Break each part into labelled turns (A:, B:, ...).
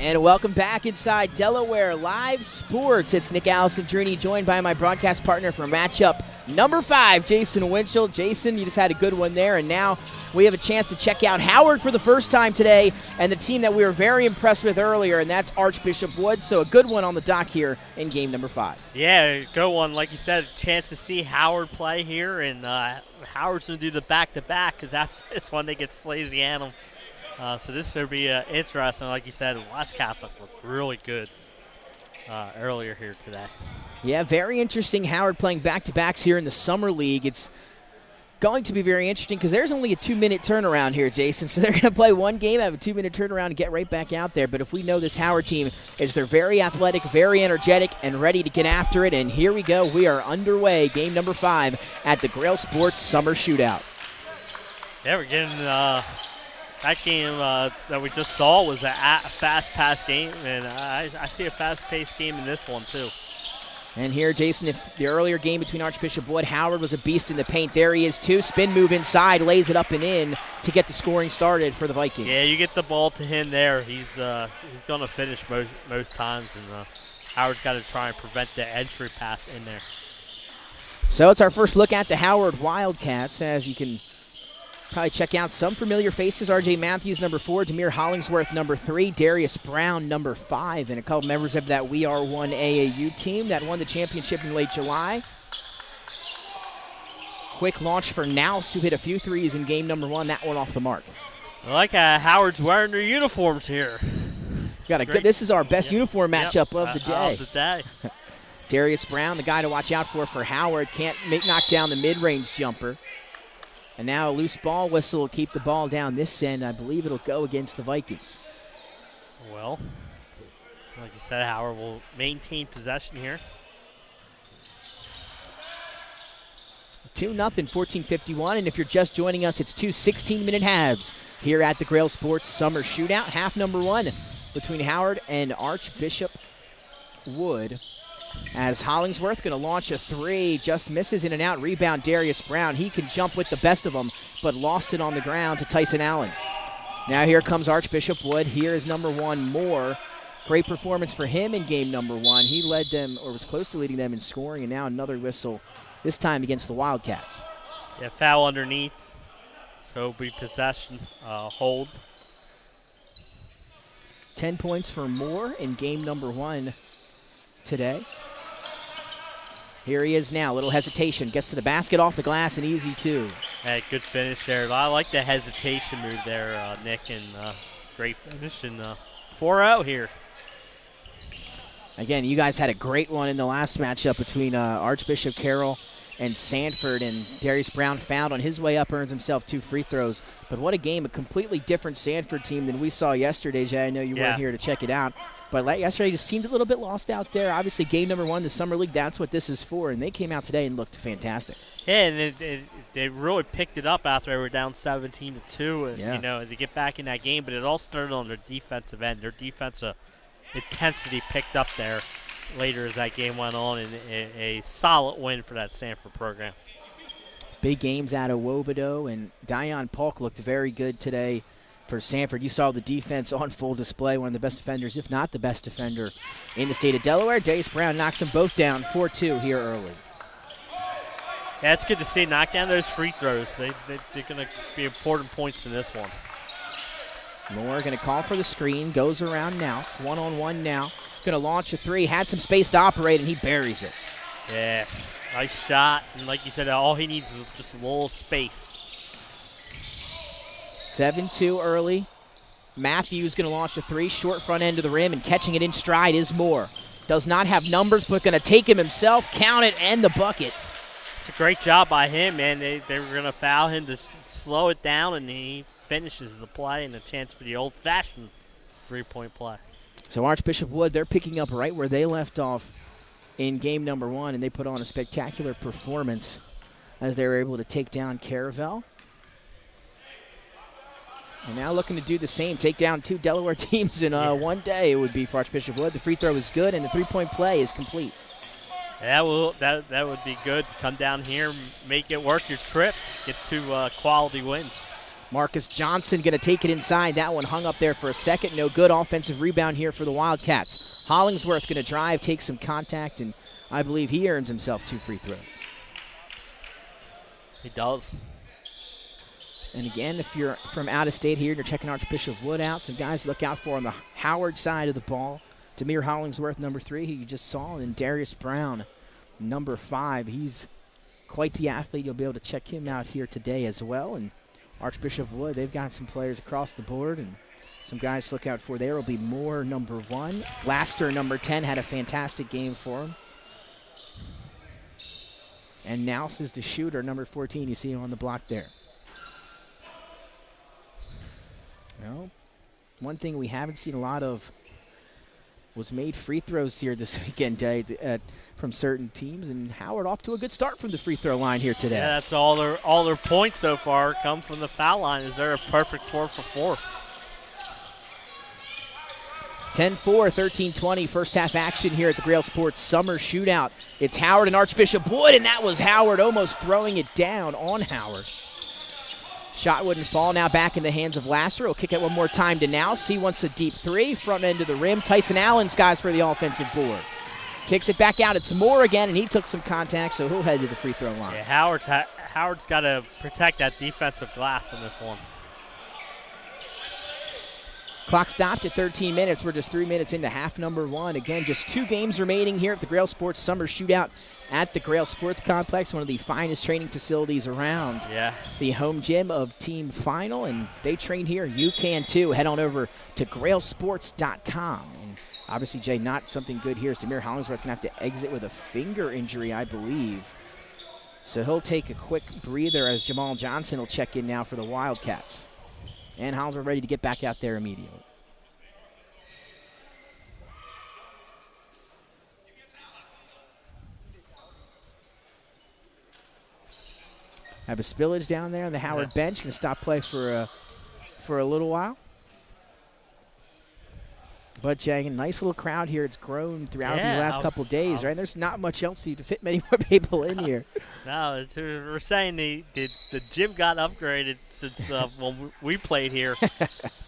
A: And welcome back inside Delaware Live Sports. It's Nick Allison-Drini, joined by my broadcast partner for matchup number 5, Jason Winchell. Jason, you just had a good one there, and now we have a chance to check out Howard for the first time today, and the team that we were very impressed with earlier, and that's Archbishop Wood. So a good one on the dock here in game number 5.
B: Yeah, good one. Like you said, a chance to see Howard play here, and Howard's going to do the back-to-back because that's when they get Slasianum. So this should be interesting. Like you said, West Catholic looked really good earlier here today.
A: Yeah, very interesting. Howard playing back-to-backs here in the Summer League. It's going to be very interesting because there's only a 2-minute turnaround here, Jason. So they're going to play one game, have a 2-minute turnaround, and get right back out there. But if we know this Howard team is they're very athletic, very energetic, and ready to get after it. And here we go. We are underway. Game number 5 at the Grail Sports Summer Shootout.
B: Yeah, we're getting that game that we just saw was a fast-paced game, and I see a fast-paced game in this one too.
A: And here, Jason, if the earlier game between Archbishop Wood, Howard was a beast in the paint. There he is, too. Spin move inside, lays it up and in to get the scoring started for the Vikings.
B: Yeah, you get the ball to him there. He's going to finish most times, and Howard's got to try and prevent the entry pass in there.
A: So it's our first look at the Howard Wildcats, as you can probably check out some familiar faces. R.J. Matthews, number 4. Demir Hollingsworth, number 3. Darius Brown, number 5. And a couple members of that We Are One AAU team that won the championship in late July. Quick launch for Nouse, who hit a few threes in game number 1. That one off the mark.
B: I like Howard's wearing their uniforms here.
A: Got a good. This is our best uniform matchup of the day.
B: Of the day.
A: Darius Brown, the guy to watch out for Howard. Can't knock down the mid-range jumper. And now a loose ball whistle will keep the ball down this end. I believe it'll go against the Vikings.
B: Well, like you said, Howard will maintain possession here.
A: 2-0, 14:51. And if you're just joining us, it's 2 16-minute halves here at the Grail Sports Summer Shootout. Half number 1 between Howard and Archbishop Wood. As Hollingsworth going to launch a 3, just misses in and out. Rebound, Darius Brown. He can jump with the best of them, but lost it on the ground to Tyson Allen. Now here comes Archbishop Wood. Here is number 1, Moore. Great performance for him in game number 1. He led them, or was close to leading them in scoring, and now another whistle, this time against the Wildcats.
B: Yeah, foul underneath. So it'll be possession, hold.
A: 10 points for Moore in game number 1 today. Here he is now, a little hesitation. Gets to the basket, off the glass, and easy 2.
B: Hey, good finish there. I like the hesitation move there, Nick, and great finish. And 4 out here.
A: Again, you guys had a great one in the last matchup between Archbishop Carroll and Sanford, and Darius Brown fouled on his way up, earns himself 2 free throws. But what a game, a completely different Sanford team than we saw yesterday, Jay. I know you weren't here to check it out. But yesterday just seemed a little bit lost out there. Obviously, game number 1, the Summer League, that's what this is for. And they came out today and looked fantastic.
B: Yeah, and they really picked it up after they were down 17-2. And,
A: yeah.
B: You know, to get back in that game. But it all started on their defensive end. Their defensive intensity picked up there later as that game went on. And a solid win for that Sanford program.
A: Big games out of Wobodeau. And Dion Polk looked very good today for Sanford. You saw the defense on full display, one of the best defenders, if not the best defender in the state of Delaware. Darius Brown knocks them both down 4-2 here early.
B: Yeah, it's good to see. Knock down those free throws. They're going to be important points in this one.
A: Moore going to call for the screen, goes around Nouse, 1-on-1 now. Going to launch a 3, had some space to operate, and he buries it.
B: Yeah, nice shot. And like you said, all he needs is just a little space.
A: 7-2 early. Matthews going to launch a 3, short front end of the rim, and catching it in stride is Moore. Does not have numbers, but going to take him himself, count it, and the bucket.
B: It's a great job by him, man. They were going to foul him to slow it down, and he finishes the play and a chance for the old-fashioned 3-point play.
A: So Archbishop Wood, they're picking up right where they left off in game number 1, and they put on a spectacular performance as they were able to take down Caravel. And now looking to do the same, take down 2 Delaware teams in one day. It would be for Archbishop Wood. The free throw is good, and the 3-point play is complete.
B: That would be good. Come down here, make it worth your trip, get 2 quality wins.
A: Marcus Johnson going to take it inside. That one hung up there for a second. No good. Offensive rebound here for the Wildcats. Hollingsworth going to drive, take some contact, and I believe he earns himself 2 free throws.
B: He does.
A: And again, if you're from out of state here and you're checking Archbishop Wood out, some guys to look out for on the Howard side of the ball. Demir Hollingsworth, number 3, who you just saw, and then Darius Brown, number 5. He's quite the athlete. You'll be able to check him out here today as well. And Archbishop Wood, they've got some players across the board, and some guys to look out for there will be Moore, number 1. Laster, number 10, had a fantastic game for him. And Nouse is the shooter, number 14. You see him on the block there. Well, one thing we haven't seen a lot of was made free throws here this weekend from certain teams, and Howard off to a good start from the free throw line here today.
B: Yeah, that's all their points so far come from the foul line. Is there a perfect 4 for 4?
A: 10-4, 13-20, first half action here at the Grail Sports Summer Shootout. It's Howard and Archbishop Wood, and that was Howard almost throwing it down on Howard. Shot wouldn't fall. Now back in the hands of Lasser. He'll kick it one more time to Nouse. He wants a deep 3, front end of the rim. Tyson Allen skies for the offensive board. Kicks it back out. It's Moore again, and he took some contact, so he'll head to the free throw line.
B: Yeah, Howard's got to protect that defensive glass in this one.
A: Clock stopped at 13 minutes. We're just 3 minutes into half number 1. Again, just 2 games remaining here at the Grail Sports Summer Shootout at the Grail Sports Complex, one of the finest training facilities around.
B: Yeah. The
A: home gym of Team Final, and they train here. You can too. Head on over to grailsports.com. And obviously, Jay, not something good here. Demir Hollingsworth going to have to exit with a finger injury, I believe. So he'll take a quick breather as Jamal Johnson will check in now for the Wildcats. And Hollingsworth ready to get back out there immediately. Have a spillage down there on the Howard bench. Going to stop play for a little while. But, Jay, nice little crowd here. It's grown throughout these last couple of days, right? There's not much else to fit many more people in here.
B: No, we're saying the gym got upgraded since when we played here.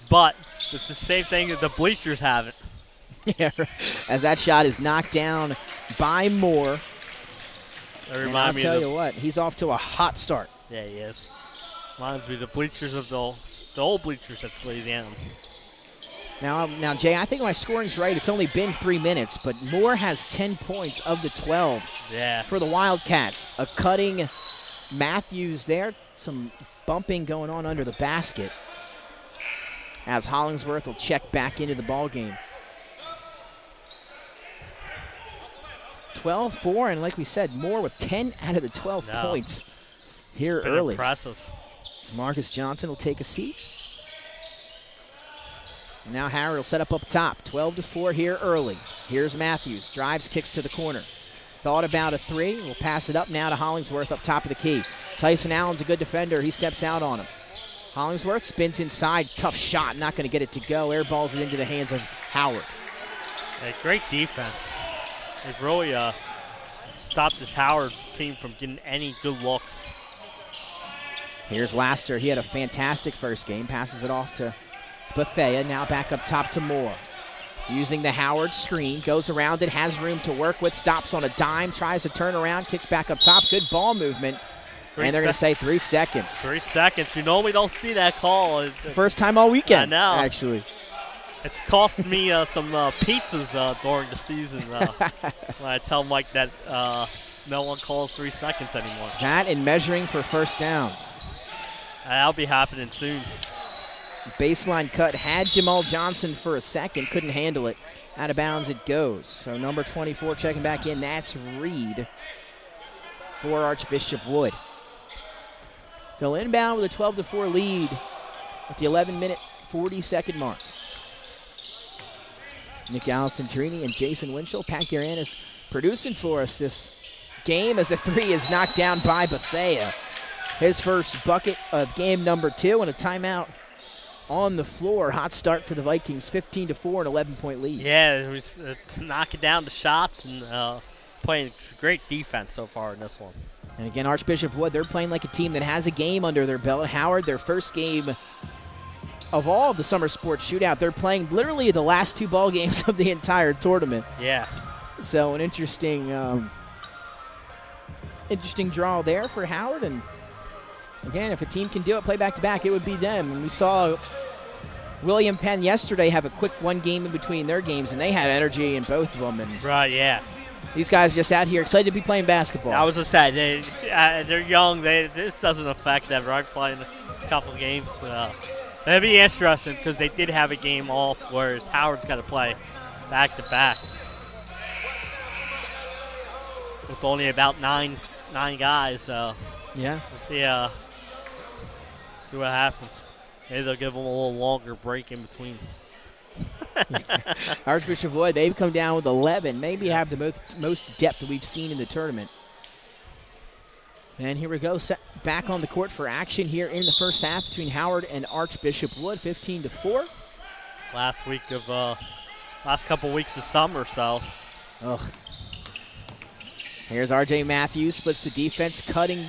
B: But it's the same thing that the bleachers haven't.
A: Yeah, as that shot is knocked down by Moore. And I'll tell you what, he's off to a hot start.
B: Yeah, he is. Reminds me of the bleachers of the old bleachers at Slasianum.
A: Now, Jay, I think my scoring's right. It's only been 3 minutes, but Moore has 10 points of the 12 for the Wildcats. A cutting Matthews there. Some bumping going on under the basket as Hollingsworth will check back into the ballgame. 12-4, and like we said, Moore with 10 out of the 12 points here early.
B: Impressive.
A: Marcus Johnson will take a seat. Now Howard will set up top. 12-4 here early. Here's Matthews. Drives, kicks to the corner. Thought about a 3. We'll pass it up now to Hollingsworth up top of the key. Tyson Allen's a good defender. He steps out on him. Hollingsworth spins inside. Tough shot. Not going to get it to go. Airballs it into the hands of Howard.
B: A great defense. They've really stopped this Howard team from getting any good looks.
A: Here's Laster. He had a fantastic first game. Passes it off to Bethea. Now back up top to Moore. Using the Howard screen. Goes around it. Has room to work with. Stops on a dime. Tries to turn around. Kicks back up top. Good ball movement. And they're going to say 3 seconds.
B: 3 seconds. You normally don't see that call.
A: First time all weekend,
B: I know.
A: Actually.
B: It's cost me some pizzas during the season when I tell Mike that no one calls 3 seconds anymore.
A: That and measuring for first downs.
B: That'll be happening soon.
A: Baseline cut had Jamal Johnson for a second. Couldn't handle it. Out of bounds it goes. So number 24 checking back in. That's Reed for Archbishop Wood. So inbound with a 12-4 lead at the 11-minute, 40-second mark. Nick Alessandrini and Jason Winchell. Pat Garanis producing for us this game as the 3 is knocked down by Bethea. His first bucket of game number 2 and a timeout on the floor. Hot start for the Vikings, 15-4, an 11-point lead.
B: Yeah, it was knocking down the shots and playing great defense so far in this one.
A: And again, Archbishop Wood, they're playing like a team that has a game under their belt. Howard, their first game of all of the summer sports shootout. They're playing literally the last 2 ball games of the entire tournament.
B: Yeah.
A: So an interesting draw there for Howard. And again, if a team can do it, play back-to-back, it would be them. And we saw William Penn yesterday have a quick 1 game in between their games, and they had energy in both of them. And
B: right, yeah.
A: These guys just out here excited to be playing basketball.
B: I was going to say, they're young. This doesn't affect them, right? Playing a couple games. It'll be interesting because they did have a game off, whereas Howard's got to play back-to-back. With only about nine guys, so
A: yeah,
B: we'll see what happens. Maybe they'll give them a little longer break in between.
A: Archbishop Wood, they've come down with 11, maybe have the most depth that we've seen in the tournament. And here we go, set back on the court for action here in the first half between Howard and Archbishop Wood, 15-4.
B: Last couple weeks of summer, so.
A: Ugh. Here's R.J. Matthews, splits the defense, cutting,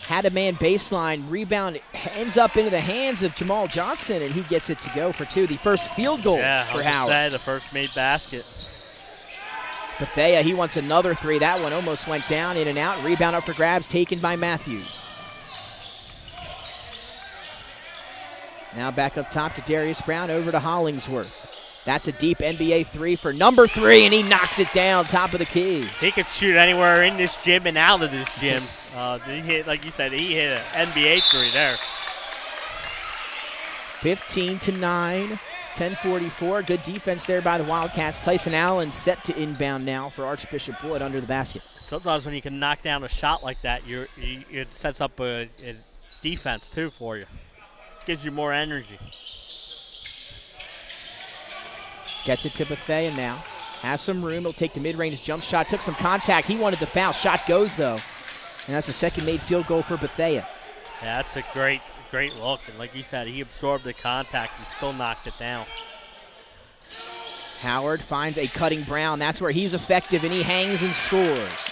A: had a man baseline, rebound, ends up into the hands of Jamal Johnson, and he gets it to go for 2. The first field goal for Howard.
B: The first made basket.
A: Bethea, he wants another 3. That one almost went down, in and out. Rebound up for grabs, taken by Matthews. Now back up top to Darius Brown, over to Hollingsworth. That's a deep NBA 3 for number 3, and he knocks it down, top of the key.
B: He could shoot anywhere in this gym and out of this gym. He hit, like you said, he hit an NBA 3 there.
A: 15-9, 10:44. Good defense there by the Wildcats. Tyson Allen set to inbound now for Archbishop Wood under the basket.
B: Sometimes when you can knock down a shot like that, it sets up a defense, too, for you. Gives you more energy.
A: Gets it to Bethea now. Has some room. He'll take the mid-range jump shot. Took some contact. He wanted the foul. Shot goes, though. And that's the second made field goal for Bethea.
B: Yeah, that's a great look. And like you said, he absorbed the contact and still knocked it down.
A: Howard finds a cutting Brown. That's where he's effective, and he hangs and scores.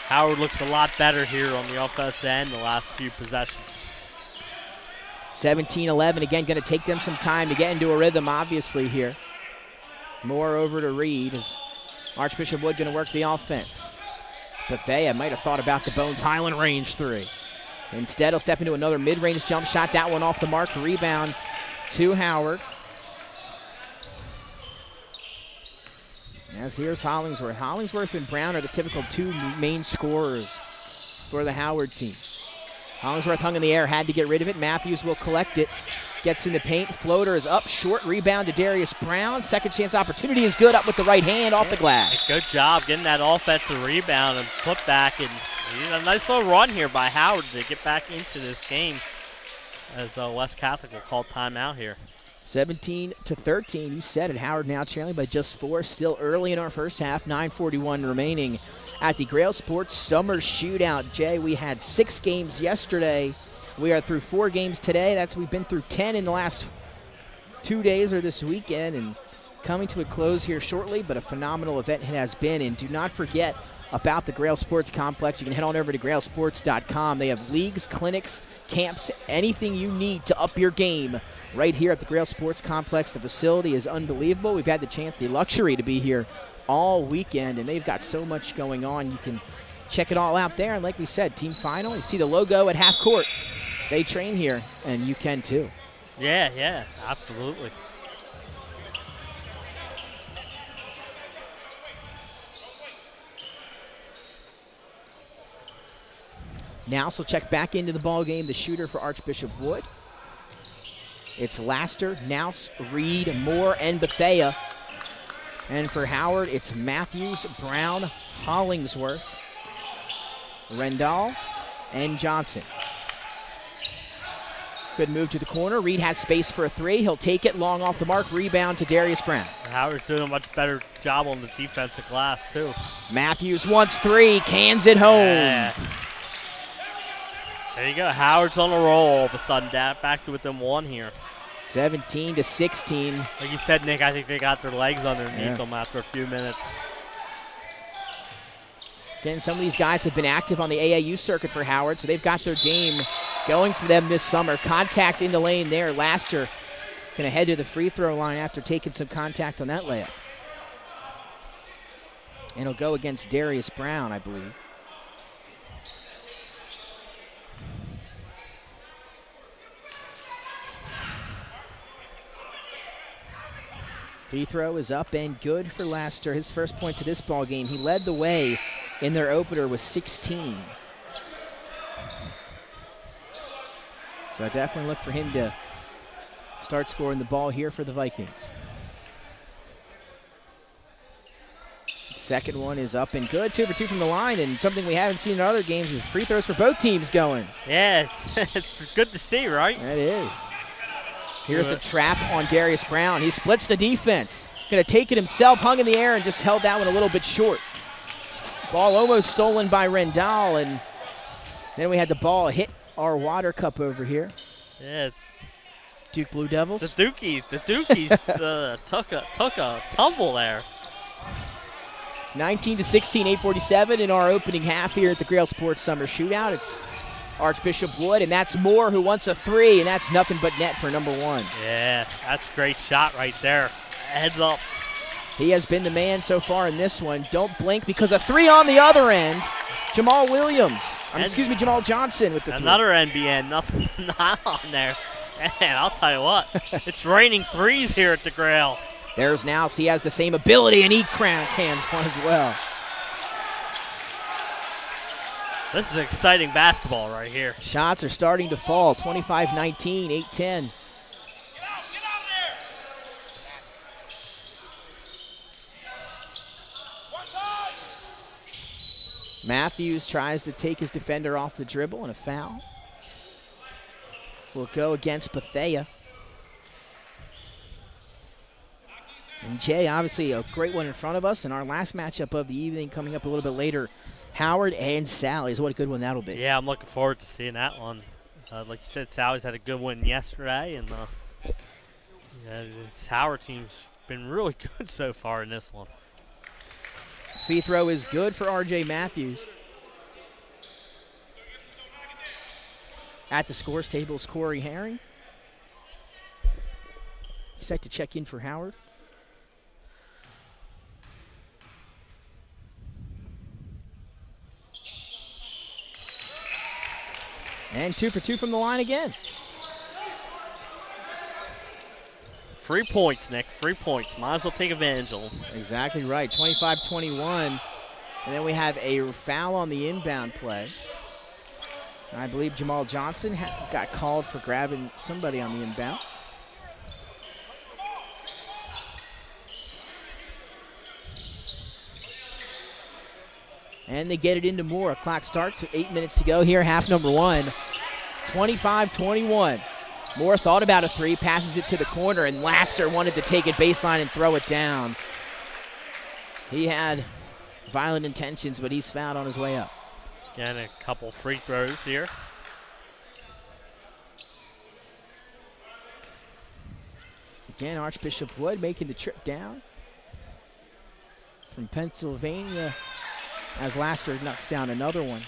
B: Howard looks a lot better here on the offensive end the last few possessions.
A: 17-11. Again, going to take them some time to get into a rhythm, obviously, here. Moore over to Reed as Archbishop Wood going to work the offense. Bethea might have thought about the Bones Highland range 3. Instead, he'll step into another mid-range jump shot. That one off the mark. Rebound to Howard. As here's Hollingsworth. Hollingsworth and Brown are the typical 2 main scorers for the Howard team. Hollingsworth hung in the air, had to get rid of it. Matthews will collect it. Gets in the paint. Floater is up. Short rebound to Darius Brown. Second chance opportunity is good. Up with the right hand off the glass.
B: Good job getting that offensive rebound and put back. And a nice little run here by Howard to get back into this game as West Catholic will call timeout here.
A: 17-13. You said it. Howard now trailing by just 4. Still early in our first half. 9:41 remaining at the Grail Sports Summer Shootout. Jay, we had 6 games yesterday. We are through 4 games today. We've been through 10 in the last 2 days or this weekend, and coming to a close here shortly, but a phenomenal event it has been. And do not forget about the Grail Sports Complex. You can head on over to grailsports.com. They have leagues, clinics, camps, anything you need to up your game right here at the Grail Sports Complex. The facility is unbelievable. We've had the luxury to be here all weekend, and they've got so much going on. You can check it all out there. And like we said, team final, you see the logo at half court. They train here, and you can too.
B: Yeah, absolutely.
A: Now, so check back into the ball game. The shooter for Archbishop Wood. It's Laster, Nouse, Reed, Moore, and Bethea. And for Howard, it's Matthews, Brown, Hollingsworth, Rendall, and Johnson. Good move to the corner. Reed has space for a 3. He'll take it long off the mark. Rebound to Darius Brown.
B: Howard's doing a much better job on the defensive glass, too.
A: Matthews wants 3, cans it home.
B: Yeah. There you go. Howard's on a roll all of a sudden. Back to within 1 here.
A: 17-16.
B: Like you said, Nick, I think they got their legs underneath them after a few minutes.
A: Again, some of these guys have been active on the AAU circuit for Howard, so they've got their game going for them this summer. Contact in the lane there. Laster going to head to the free throw line after taking some contact on that layup. And it'll go against Darius Brown, I believe. Free throw is up and good for Laster. His first points of this ball game. He led the way in their opener with 16. So I definitely look for him to start scoring the ball here for the Vikings. Second one is up and good. 2 for 2 from the line, and something we haven't seen in other games is free throws for both teams going.
B: Yeah, it's good to see, right?
A: That is. Here's the trap on Darius Brown. He splits the defense. Going to take it himself, hung in the air, and just held that one a little bit short. Ball almost stolen by Rendell, and then we had the ball hit our water cup over here.
B: Yeah.
A: Duke Blue Devils.
B: The Dukies took a tumble there.
A: 19-16, 8:47 in our opening half here at the Grail Sports Summer Shootout. It's Archbishop Wood, and that's Moore who wants a three, and that's nothing but net for number one.
B: Yeah, that's a great shot right there. Heads up.
A: He has been the man so far in this one. Don't blink because a three on the other end. Jamal Johnson with the three.
B: Another NBN, nothing not on there. And I'll tell you what, it's raining threes here at the Grail.
A: There's Nouse. He has the same ability, and he cans one as well.
B: This is exciting basketball right here.
A: Shots are starting to fall. 25-19, 8-10. Matthews tries to take his defender off the dribble, and a foul will go against Bethea. And Jay, obviously a great one in front of us, and our last matchup of the evening coming up a little bit later, Howard and Sally's. What a good one that'll be.
B: Yeah, I'm looking forward to seeing that one. Like you said, Sally's had a good win yesterday, and this Howard team's been really good so far in this one.
A: Free throw is good for R.J. Matthews. At the scores table is Corey Herring. Set to check in for Howard. And 2 for 2 from the line again.
B: 3 points, Nick. 3 points. Might as well take advantage of them.
A: Exactly right. 25-21. And then we have a foul on the inbound play. I believe Jamal Johnson got called for grabbing somebody on the inbound. And they get it into Moore. Clock starts with 8 minutes to go here, half number one. 25-21. Moore thought about a three, passes it to the corner, and Laster wanted to take it baseline and throw it down. He had violent intentions, but he's fouled on his way up.
B: Again, a couple free throws here.
A: Again, Archbishop Wood making the trip down from Pennsylvania as Laster knocks down another one.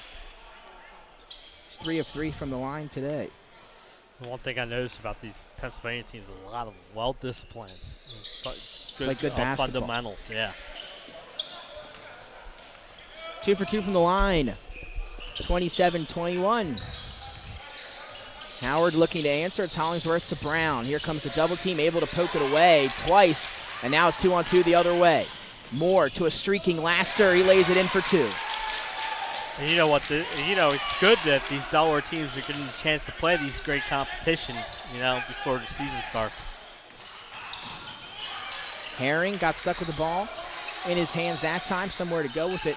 A: He's 3 of 3 from the line today.
B: One thing I noticed about these Pennsylvania teams is a lot of well-disciplined.
A: Good basketball.
B: Fundamentals, yeah.
A: 2 for 2 from the line. 27-21. Howard looking to answer. It's Hollingsworth to Brown. Here comes the double team, able to poke it away twice, and now it's 2-on-2 the other way. Moore to a streaking Laster. He lays it in for 2.
B: And you know what? It's good that these Delaware teams are getting a chance to play these great competition, before the season starts.
A: Herring got stuck with the ball in his hands that time. Somewhere to go with it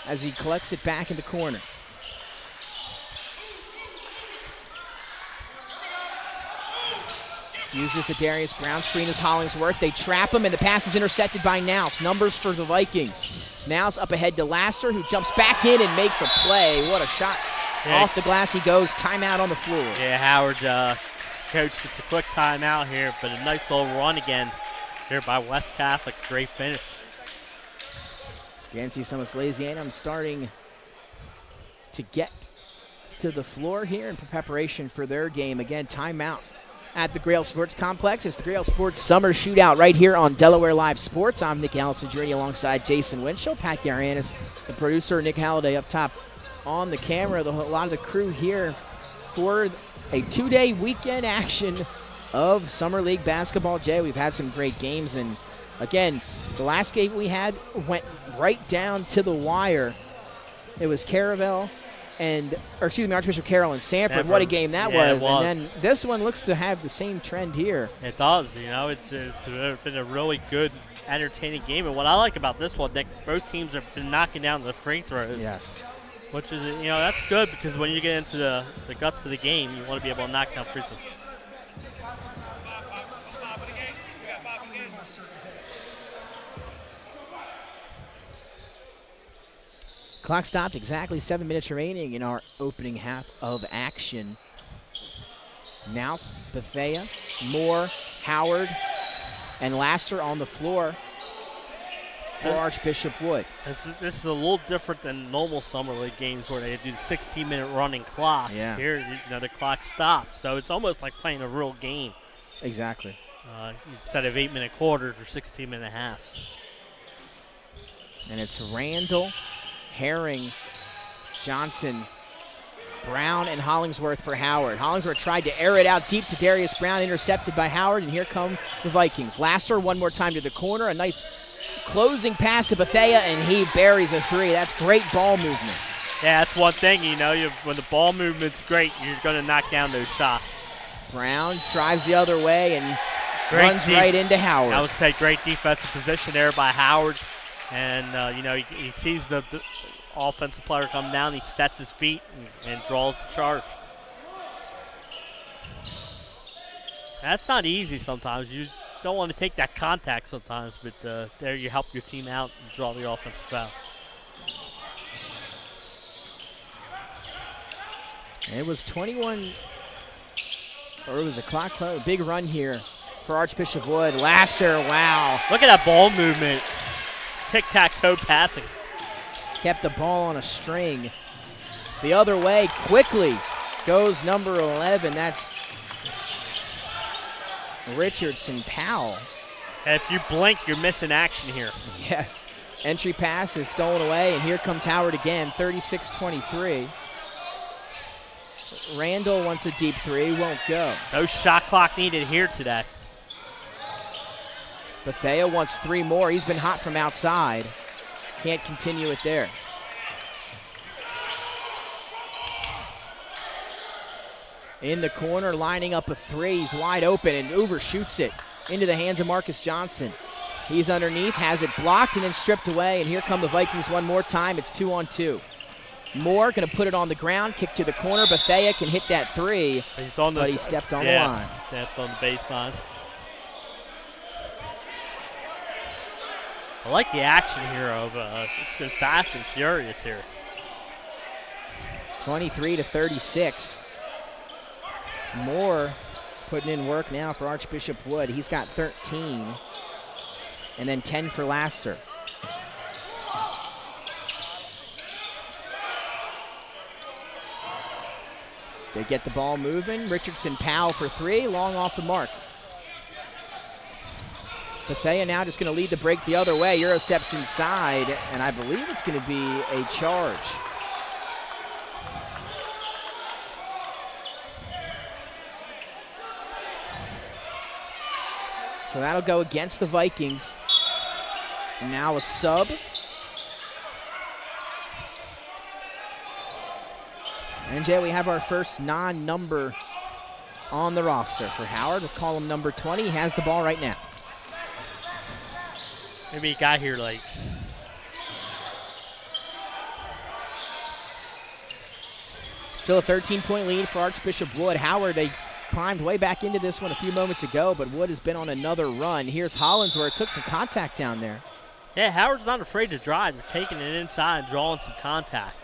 A: as he collects it back in the corner. Uses the Darius Brown screen as Hollingsworth. They trap him, and the pass is intercepted by Nouse. Numbers for the Vikings. Nouse up ahead to Laster, who jumps back in and makes a play. What a shot. Yeah. Off the glass he goes. Timeout on the floor. Yeah,
B: Howard, coach gets a quick timeout here, but a nice little run again here by West Catholic. Great finish.
A: Again, see some of Slasianum starting to get to the floor here in preparation for their game. Again, timeout at the Grail Sports Complex. It's the Grail Sports Summer Shootout right here on Delaware Live Sports. I'm Nick Allison-Drini alongside Jason Winchell, Pat Garianis, the producer, Nick Halliday up top on the camera. A lot of the crew here for a 2-day weekend action of Summer League basketball. Jay, we've had some great games, and again, the last game we had went right down to the wire. It was Archbishop Carroll and Sanford. What a game that was. And then this one looks to have the same trend here.
B: It does. It's been a really good, entertaining game. And what I like about this one, Nick, both teams have been knocking down the free throws.
A: Yes.
B: Which is, that's good, because when you get into the guts of the game, you want to be able to knock down free throws.
A: Clock stopped, exactly 7 minutes remaining in our opening half of action. Nouse, Bethea, Moore, Howard, and Laster on the floor for Archbishop Wood.
B: This is a little different than normal Summer League games where they do the 16-minute running clocks.
A: Yeah.
B: Here, the clock stops, so it's almost like playing a real game.
A: Exactly.
B: Instead of 8-minute quarters or 16-minute halves.
A: And it's Randall, Herring, Johnson, Brown, and Hollingsworth for Howard. Hollingsworth tried to air it out deep to Darius Brown, intercepted by Howard, and here come the Vikings. Laster one more time to the corner, a nice closing pass to Bethea, and he buries a three. That's great ball movement.
B: Yeah, that's one thing, when the ball movement's great, you're going to knock down those shots.
A: Brown drives the other way and runs right into Howard.
B: I would say great defensive position there by Howard. And, he sees the offensive player come down. He sets his feet and draws the charge. That's not easy sometimes. You don't want to take that contact sometimes, but there you help your team out and draw the offensive foul.
A: It was 21, or it was a clock close. Big run here for Archbishop Wood. Laster, wow.
B: Look at that ball movement. Tic-tac-toe passing.
A: Kept the ball on a string. The other way quickly goes number 11. That's Richardson Powell.
B: And if you blink, you're missing action here.
A: Yes. Entry pass is stolen away, and here comes Howard again, 36-23. Randall wants a deep three, won't go.
B: No shot clock needed here today.
A: Bethea wants three more. He's been hot from outside. Can't continue it there. In the corner, lining up a three. He's wide open and overshoots it into the hands of Marcus Johnson. He's underneath, has it blocked and then stripped away, and here come the Vikings one more time. It's 2-on-2. Moore going to put it on the ground, kick to the corner. Bethea can hit that three, but he stepped on the line.
B: Stepped on the baseline. I like the action here of it's been fast and furious here.
A: 23-36. Moore putting in work now for Archbishop Wood. He's got 13, and then 10 for Laster. They get the ball moving. Richardson Powell for three, long off the mark. Bethea now just going to lead the break the other way. Euro steps inside, and I believe it's going to be a charge. So that'll go against the Vikings. And now a sub. And Jay, we have our first non-number on the roster for Howard. We'll call him number 20. He has the ball right now.
B: Maybe he got here late.
A: Still a 13-point lead for Archbishop Wood. Howard, they climbed way back into this one a few moments ago, but Wood has been on another run. Here's Hollins, where it took some contact down there.
B: Yeah, Howard's not afraid to drive. They're taking it inside and drawing some contact.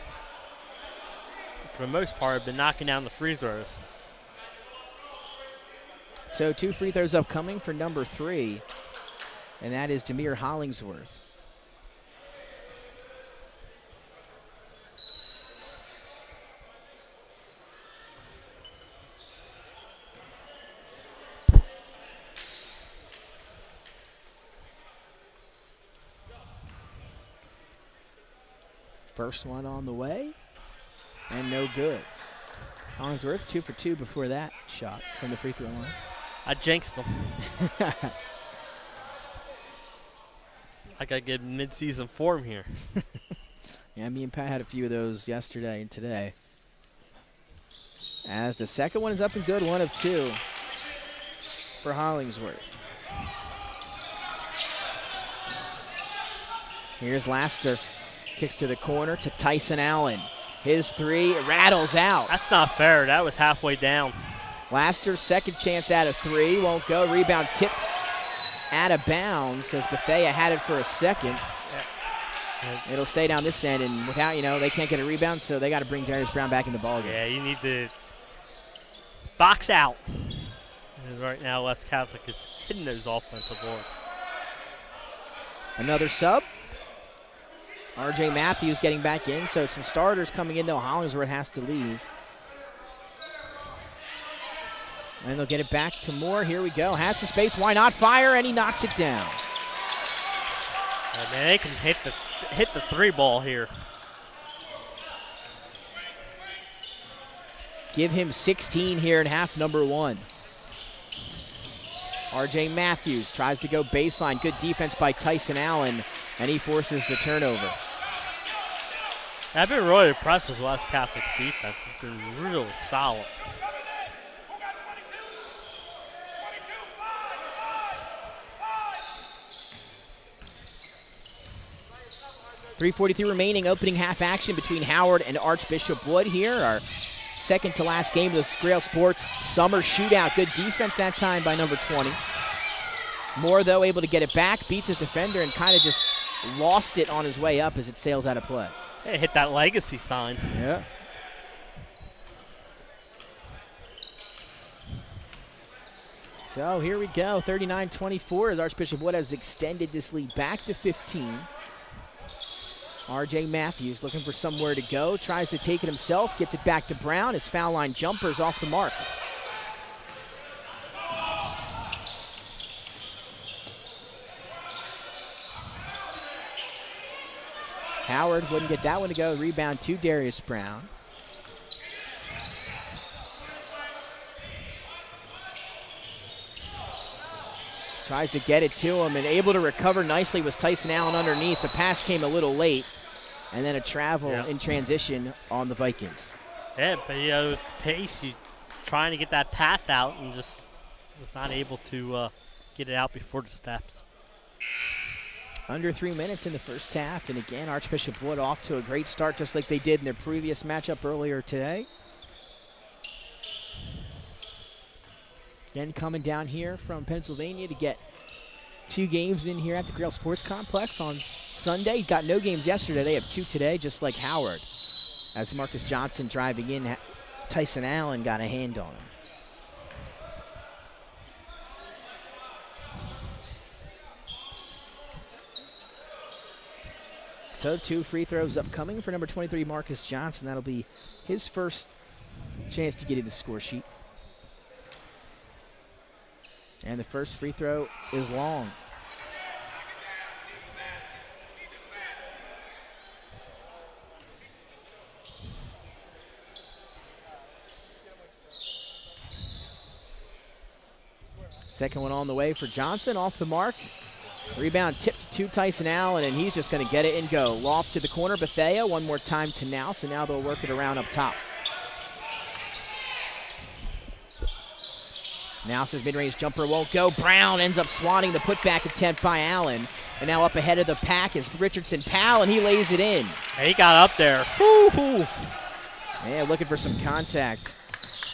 B: For the most part, have been knocking down the free throws.
A: So 2 free throws upcoming for number 3, and that is Demir Hollingsworth. First one on the way, and no good. Hollingsworth 2 for 2 before that shot from the free throw line.
B: I jinxed them. I got to get mid-season form here.
A: Yeah, me and Pat had a few of those yesterday and today. As the second one is up and good, 1 of 2 for Hollingsworth. Here's Laster. Kicks to the corner to Tyson Allen. His 3 rattles out.
B: That's not fair. That was halfway down.
A: Laster's second chance at a 3. Won't go. Rebound tipped out of bounds as Bethea had it for a second. Yeah. It'll stay down this end, and without, they can't get a rebound, so they got to bring Darius Brown back in the ballgame.
B: Yeah, you need to box out. And right now, West Catholic is hitting those offensive board.
A: Another sub. R.J. Matthews getting back in, so some starters coming in, though Hollingsworth has to leave. And they'll get it back to Moore. Here we go. Has some space. Why not fire? And he knocks it down.
B: Yeah, man, they can hit the 3 ball here.
A: Give him 16 here in half number 1. R.J. Matthews tries to go baseline. Good defense by Tyson Allen, and he forces the turnover.
B: I've been really impressed with West Catholic's defense. It's been really solid.
A: .343 remaining, opening half action between Howard and Archbishop Wood here. Our second to last game of the Grail Sports Summer Shootout. Good defense that time by number 20. Moore, though, able to get it back, beats his defender, and kind of just lost it on his way up as it sails out of play.
B: Hey, hit that legacy sign.
A: Yeah. So here we go, 39-24 as Archbishop Wood has extended this lead back to 15. R.J. Matthews looking for somewhere to go, tries to take it himself, gets it back to Brown. His foul line jumper's off the mark. Howard wouldn't get that one to go. Rebound to Darius Brown. Tries to get it to him, and able to recover nicely was Tyson Allen underneath. The pass came a little late, and then a travel in transition on the Vikings.
B: Yeah, but with the pace, you trying to get that pass out and just was not able to get it out before the steps.
A: Under 3 minutes in the first half, and again, Archbishop Wood off to a great start, just like they did in their previous matchup earlier today. Again, coming down here from Pennsylvania to get 2 games in here at the Grail Sports Complex on Sunday. Got no games yesterday. They have 2 today, just like Howard. As Marcus Johnson driving in, Tyson Allen got a hand on him. So 2 free throws upcoming for number 23, Marcus Johnson. That'll be his first chance to get in the score sheet. And the first free throw is long. Second one on the way for Johnson, off the mark. Rebound tipped to Tyson Allen, and he's just going to get it and go. Loft to the corner, Bethea, one more time to Nouse, and now they'll work it around up top. Nouse's mid-range jumper won't go. Brown ends up swatting the putback attempt by Allen. And now up ahead of the pack is Richardson Powell, and he lays it in.
B: He got up there.
A: Woo-hoo. Yeah, looking for some contact.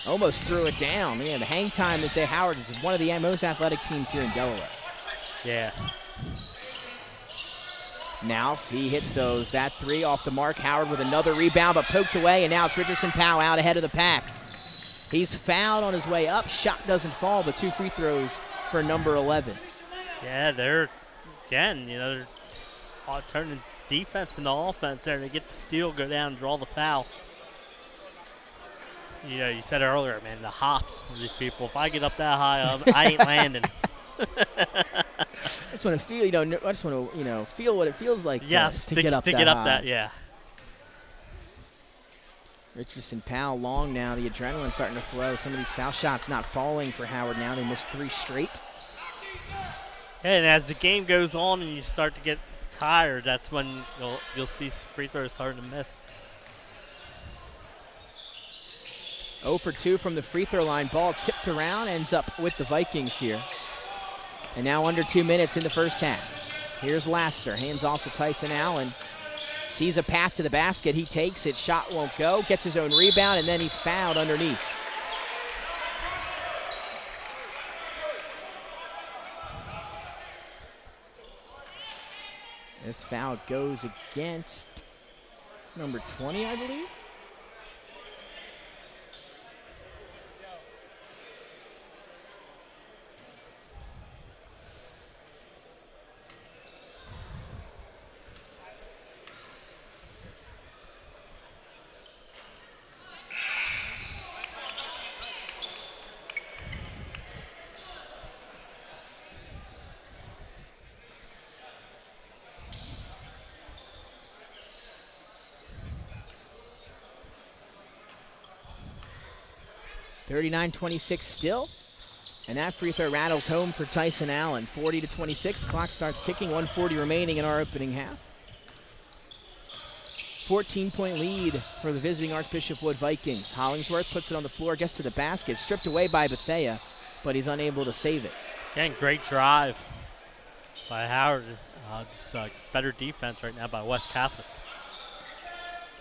A: Almost threw it down. Yeah, the hang time that Howard is one of the most athletic teams here in Delaware.
B: Yeah.
A: Nouse, he hits those. That 3 off the mark. Howard with another rebound, but poked away, and now it's Richardson Powell out ahead of the pack. He's fouled on his way up. Shot doesn't fall, but 2 free throws for number 11.
B: Yeah, they're, again, they're turning defense into offense there. They get the steal, go down, and draw the foul. You said earlier, man, the hops of these people. If I get up that high, I ain't landing.
A: I just want to feel, I just want to, feel what it feels like
B: yes,
A: to get up that high.
B: Yeah.
A: Richardson, Powell, long now. The adrenaline starting to flow. Some of these foul shots not falling for Howard now. They missed 3 straight.
B: And as the game goes on and you start to get tired, that's when you'll see free throws starting to miss.
A: 0 for 2 from the free throw line. Ball tipped around, ends up with the Vikings here. And now under 2 minutes in the first half. Here's Laster, hands off to Tyson Allen. Sees a path to the basket, he takes it, shot won't go, gets his own rebound, and then he's fouled underneath. This foul goes against number 20, I believe. (39-26) still, and that free throw rattles home for Tyson Allen. 40-26. Clock starts ticking. 1:40 remaining in our opening half. 14-point lead for the visiting Archbishop Wood Vikings. Hollingsworth puts it on the floor, gets to the basket, stripped away by Bethea, but he's unable to save it.
B: Again, great drive by Howard. Just better defense right now by West Catholic.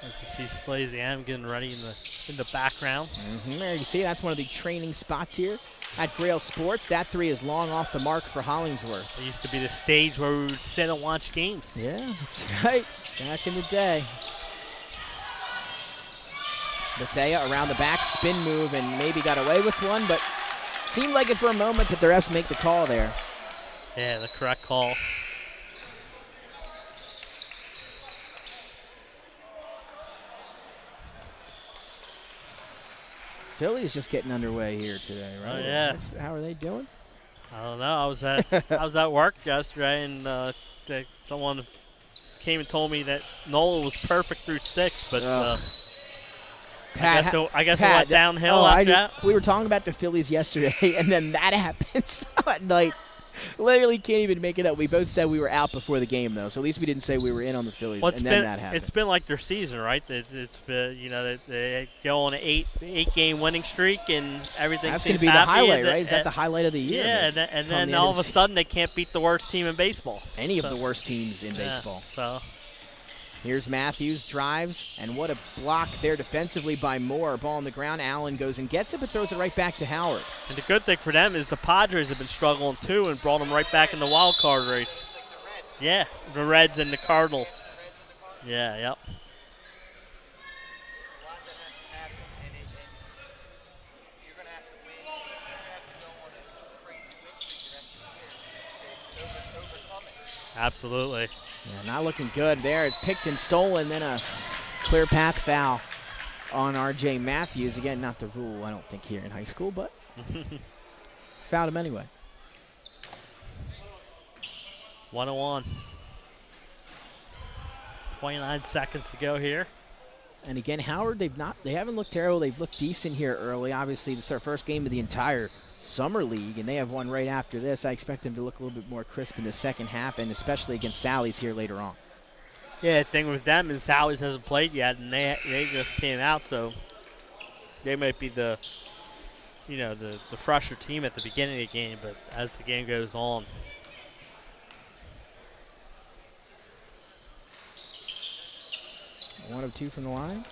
B: As you see Slazy Am getting ready in the background.
A: There you see, that's one of the training spots here at Grail Sports. That 3 is long off the mark for Hollingsworth.
B: It used to be the stage where we would sit and watch games.
A: Yeah, that's right. Back in the day. Bethea around the back, spin move, and maybe got away with one, but seemed like it for a moment, but the refs make the call there.
B: Yeah, the correct call.
A: Philly's just getting underway here today, right?
B: Oh, yeah.
A: How are they doing?
B: I don't know. I was at work yesterday, and someone came and told me that Nola was perfect through 6, but
A: Pat,
B: I guess it went downhill after that.
A: We were talking about the Phillies yesterday, and then that happens at night. Literally can't even make it up. We both said we were out before the game, though, so at least we didn't say we were in on the Phillies, and then that happened.
B: It's been like their season, right? It's been, they go on an eight-game winning streak, and everything
A: That's
B: seems
A: going to be the highlight,
B: and
A: right? Is that the highlight of the year?
B: Yeah, and then all of a sudden they can't beat the worst team in baseball.
A: Any of the worst teams in baseball.
B: So
A: here's Matthews, drives, and what a block there defensively by Moore. Ball on the ground. Allen goes and gets it, but throws it right back to Howard.
B: And the good thing for them is the Padres have been struggling too and brought them right back in the wild card race. Yeah, the Reds and the Cardinals. Yeah, yep. Absolutely.
A: Yeah, not looking good there. It's picked and stolen, then a clear path foul on R.J. Matthews. Again, not the rule, I don't think, here in high school, but fouled him anyway.
B: 1-on-1. 29 seconds to go here.
A: And again, Howard, they haven't looked terrible. They've looked decent here early. Obviously, this is their first game of the entire summer league, and they have one right after this. I expect them to look a little bit more crisp in the second half, and especially against Sally's here later on.
B: Yeah, the thing with them is Sally's hasn't played yet, and they just came out, so they might be the fresher team at the beginning of the game, but as the game goes on.
A: One of 2 from the line.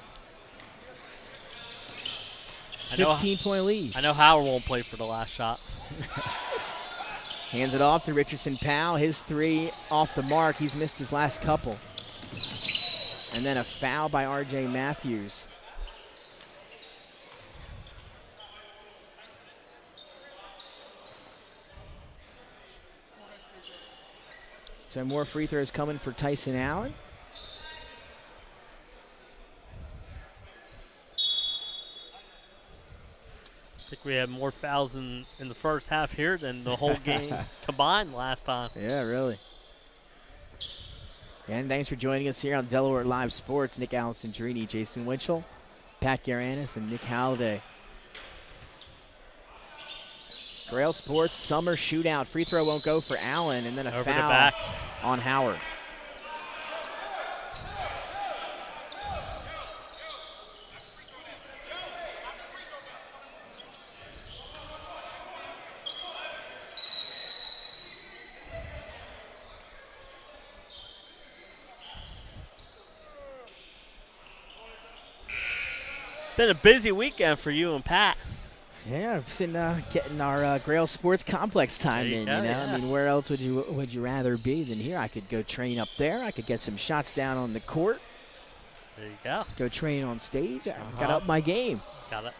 A: 15-point lead.
B: I know Howard won't play for the last shot.
A: Hands it off to Richardson Powell. His 3 off the mark. He's missed his last couple. And then a foul by R.J. Matthews. So more free throws coming for Tyson Allen.
B: I think we had more fouls in the first half here than the whole game combined last time.
A: Yeah, really. And thanks for joining us here on Delaware Live Sports. Nick Allison-Drini, Jason Winchell, Pat Garanis and Nick Halliday. Grail Sports Summer Shootout. Free throw won't go for Allen, and then a
B: Over
A: foul
B: the back
A: on Howard.
B: Been a busy weekend for you and Pat.
A: Yeah, I've been getting our Grail Sports Complex time in.
B: Yeah.
A: I mean, where else would you rather be than here? I could go train up there. I could get some shots down on the court.
B: There you go.
A: Go train on stage. I got up my game.
B: Got it.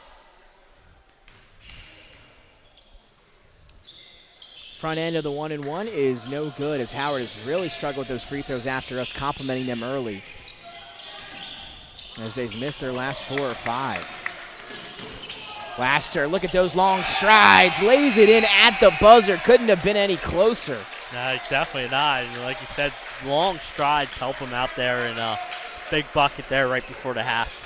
A: Front end of the 1-and-1 is no good, as Howard has really struggled with those free throws after us complimenting them early, as they've missed their last 4 or 5. Laster, look at those long strides, lays it in at the buzzer. Couldn't have been any closer.
B: No, definitely not. Like you said, long strides help him out there, and a big bucket there right before the half.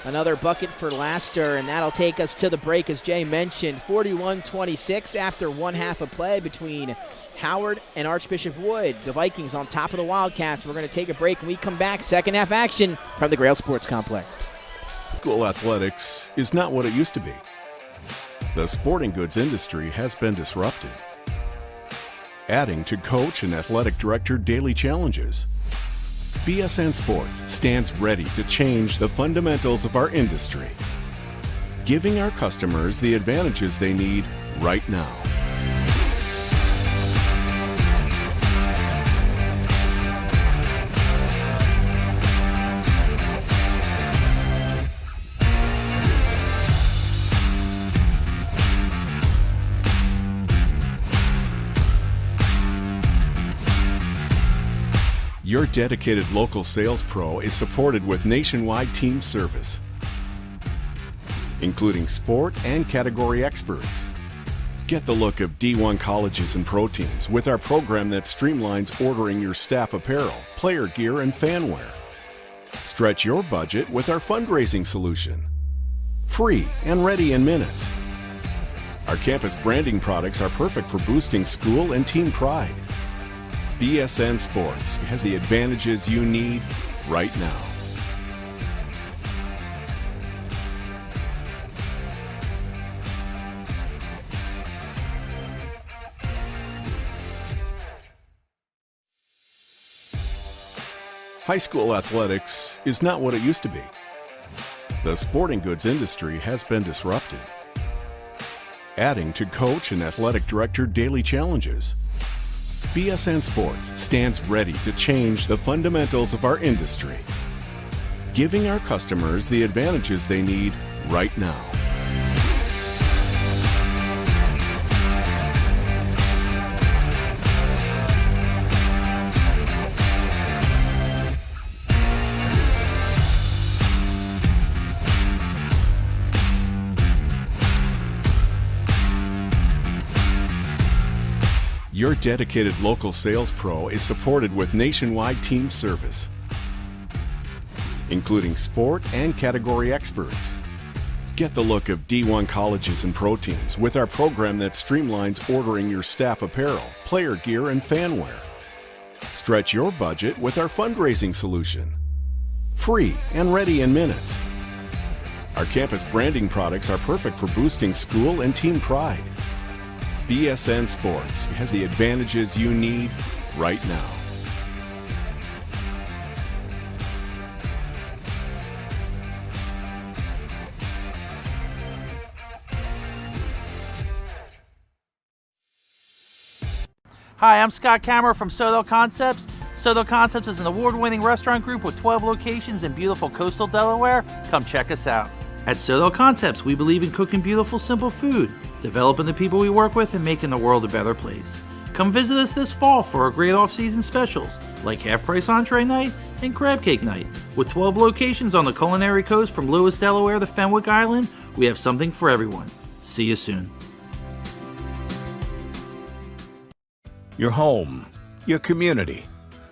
A: Another bucket for Laster, and that'll take us to the break, as Jay mentioned. 41-26 after one half of play between Howard and Archbishop Wood. The Vikings on top of the Wildcats. We're going to take a break. When we come back, second half action from the Grail Sports Complex.
C: School athletics is not what it used to be. The sporting goods industry has been disrupted, adding to coach and athletic director daily challenges. BSN Sports stands ready to change the fundamentals of our industry, giving our customers the advantages they need right now. Your dedicated local sales pro is supported with nationwide team service, including sport and category experts. Get the look of D1 colleges and pro teams with our program that streamlines ordering your staff apparel, player gear, and fan wear. Stretch your budget with our fundraising solution. Free and ready in minutes. Our campus branding products are perfect for boosting school and team pride. BSN Sports has the advantages you need right now. High school athletics is not what it used to be. The sporting goods industry has been disrupted, adding to coach and athletic director daily challenges. BSN Sports stands ready to change the fundamentals of our industry, giving our customers the advantages they need right now. Your dedicated local sales pro is supported with nationwide team service, including sport and category experts. Get the look of D1 colleges and pro teams with our program that streamlines ordering your staff apparel, player gear, and fan wear. Stretch your budget with our fundraising solution. Free and ready in minutes. Our campus branding products are perfect for boosting school and team pride. BSN Sports has the advantages you need right now.
D: Hi, I'm Scott Kammerer from Sotho Concepts. Sotho Concepts is an award-winning restaurant group with 12 locations in beautiful coastal Delaware. Come check us out. At Sotho Concepts, we believe in cooking beautiful, simple food, developing the people we work with, and making the world a better place. Come visit us this fall for our great off-season specials, like half-price entree night and crab cake night. With 12 locations on the culinary coast from Lewis, Delaware to Fenwick Island, we have something for everyone. See you soon.
E: Your home, your community.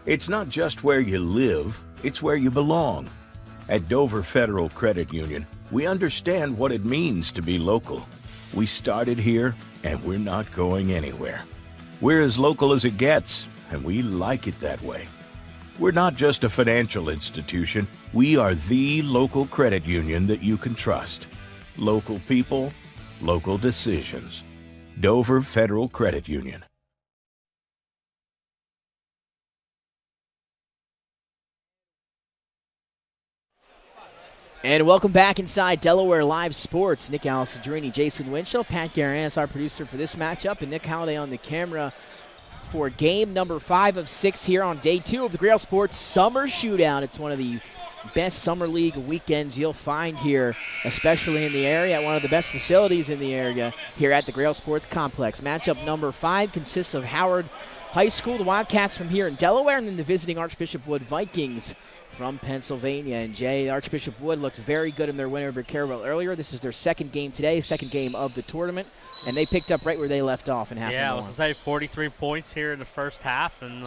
E: It's not just where you live, it's where you belong. At Dover Federal Credit Union, we understand what it means to be local. We started here, and we're not going anywhere. We're as local as it gets, and we like it that way. We're not just a financial institution. We are the local credit union that you can trust. Local people, local decisions. Dover Federal Credit Union.
A: And welcome back inside Delaware Live Sports. Nick Alessandrini, Jason Winchell, Pat Garanis, our producer for this matchup, and Nick Halliday on the camera for game number 5 of 6 here on day 2 of the Grail Sports Summer Shootout. It's one of the best summer league weekends you'll find here, especially in the area, at one of the best facilities in the area here at the Grail Sports Complex. Matchup number 5 consists of Howard High School, the Wildcats from here in Delaware, and then the visiting Archbishop Wood Vikings from Pennsylvania. And Jay, Archbishop Wood looked very good in their win over Carroll earlier. This is their second game today, second game of the tournament, and they picked up right where they left off in half.
B: Yeah, I was going to say 43 points here in the first half, and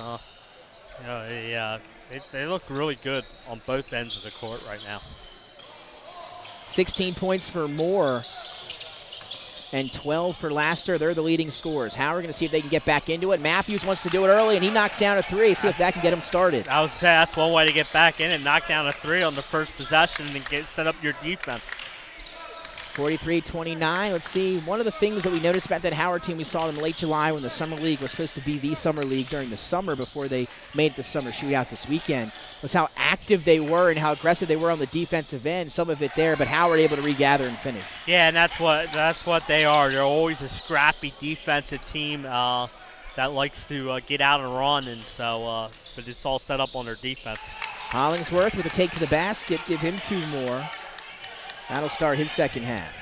B: they look really good on both ends of the court right now.
A: 16 points for Moore and 12 for Laster. They're the leading scorers. Howard going to see if they can get back into it. Matthews wants to do it early, and he knocks down a 3. See if that can get him started.
B: I was going to say that's one way to get back in and knock down a 3 on the first possession and set up your defense.
A: 43-29. Let's see. One of the things that we noticed about that Howard team, we saw in late July when the Summer League was supposed to be the Summer League during the summer before they made the Summer Shootout this weekend, was how active they were and how aggressive they were on the defensive end. Some of it there, but Howard able to regather and finish.
B: Yeah, and that's what they are. They're always a scrappy defensive team that likes to get out and run, and so but it's all set up on their defense.
A: Hollingsworth with a take to the basket. Give him 2 more. That'll start his second half.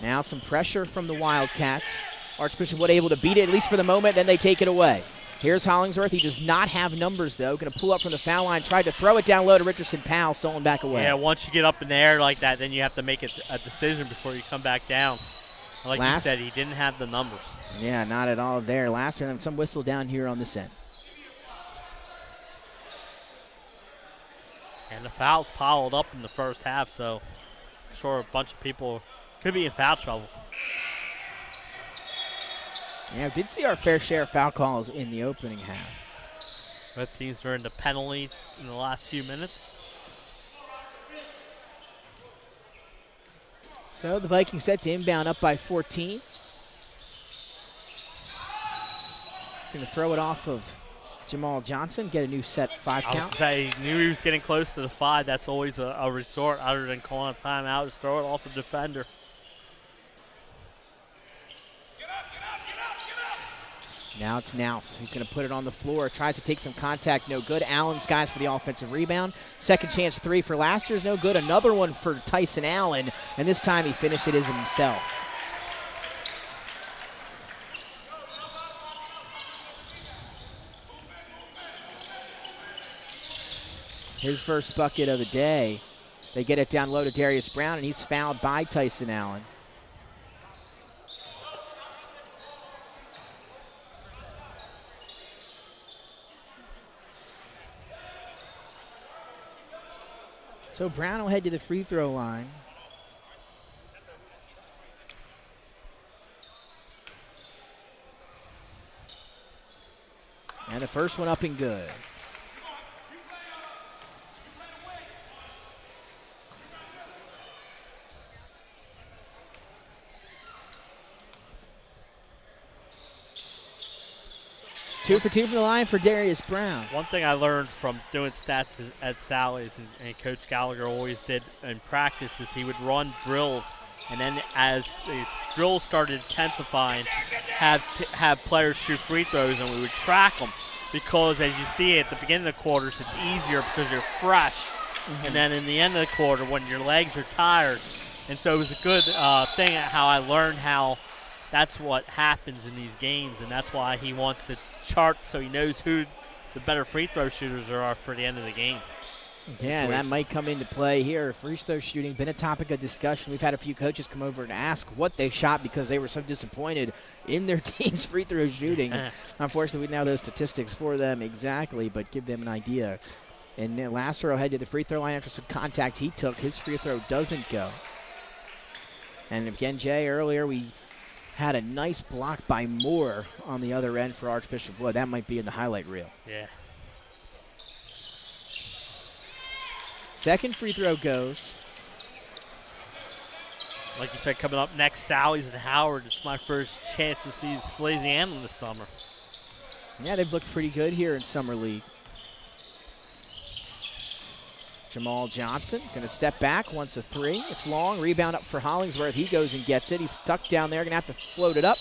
A: Now some pressure from the Wildcats. Archbishop Wood able to beat it, at least for the moment, then they take it away. Here's Hollingsworth. He does not have numbers, though. Going to pull up from the foul line, tried to throw it down low to Richardson Powell, stolen back away.
B: Yeah, once you get up in the air like that, then you have to make a decision before you come back down. Like you said, he didn't have the numbers. Yeah,
A: not at all there. Laster, and some whistle down here on this end.
B: And the fouls piled up in the first half, so I'm sure a bunch of people could be in foul trouble.
A: Yeah, we did see our fair share of foul calls in the opening half.
B: Both teams were in the penalty in the last few minutes.
A: So the Vikings set to inbound up by 14. Going to throw it off of Jamal Johnson, get a new set 5 count.
B: I was going to say, he knew he was getting close to the 5. That's always a resort other than calling a timeout. Just throw it off the defender.
A: Now it's Nouse who's going to put it on the floor. Tries to take some contact, no good. Allen skies for the offensive rebound. Second chance 3 for Laster is no good. Another one for Tyson Allen, and this time he finished it as himself. His first bucket of the day. They get it down low to Darius Brown, and he's fouled by Tyson Allen. So Brown will head to the free throw line. And the first one up and good. Two for 2 from the line for Darius Brown.
B: One thing I learned from doing stats at Sally's, and Coach Gallagher always did in practice, is he would run drills, and then as the drills started intensifying, have players shoot free throws, and we would track them, because as you see at the beginning of the quarters, it's easier because you're fresh, and then in the end of the quarter when your legs are tired. And so it was a good thing how I learned how that's what happens in these games, and that's why he wants to chart so he knows who the better free throw shooters are for the end of the game.
A: Yeah, that might come into play here. Free throw shooting, been a topic of discussion. We've had a few coaches come over and ask what they shot because they were so disappointed in their team's free throw shooting. Unfortunately, we didn't have those statistics for them exactly, but give them an idea. And Lassero headed to the free throw line after some contact he took. His free throw doesn't go. And again, Jay, earlier we had a nice block by Moore on the other end for Archbishop Wood. That might be in the highlight reel.
B: Yeah.
A: Second free throw goes.
B: Like you said, coming up next, Sally's and Howard. It's my first chance to see Slazy Annam this summer.
A: Yeah, they've looked pretty good here in Summer League. Jamal Johnson going to step back, wants a three. It's long, rebound up for Hollingsworth. He goes and gets it. He's stuck down there, going to have to float it up.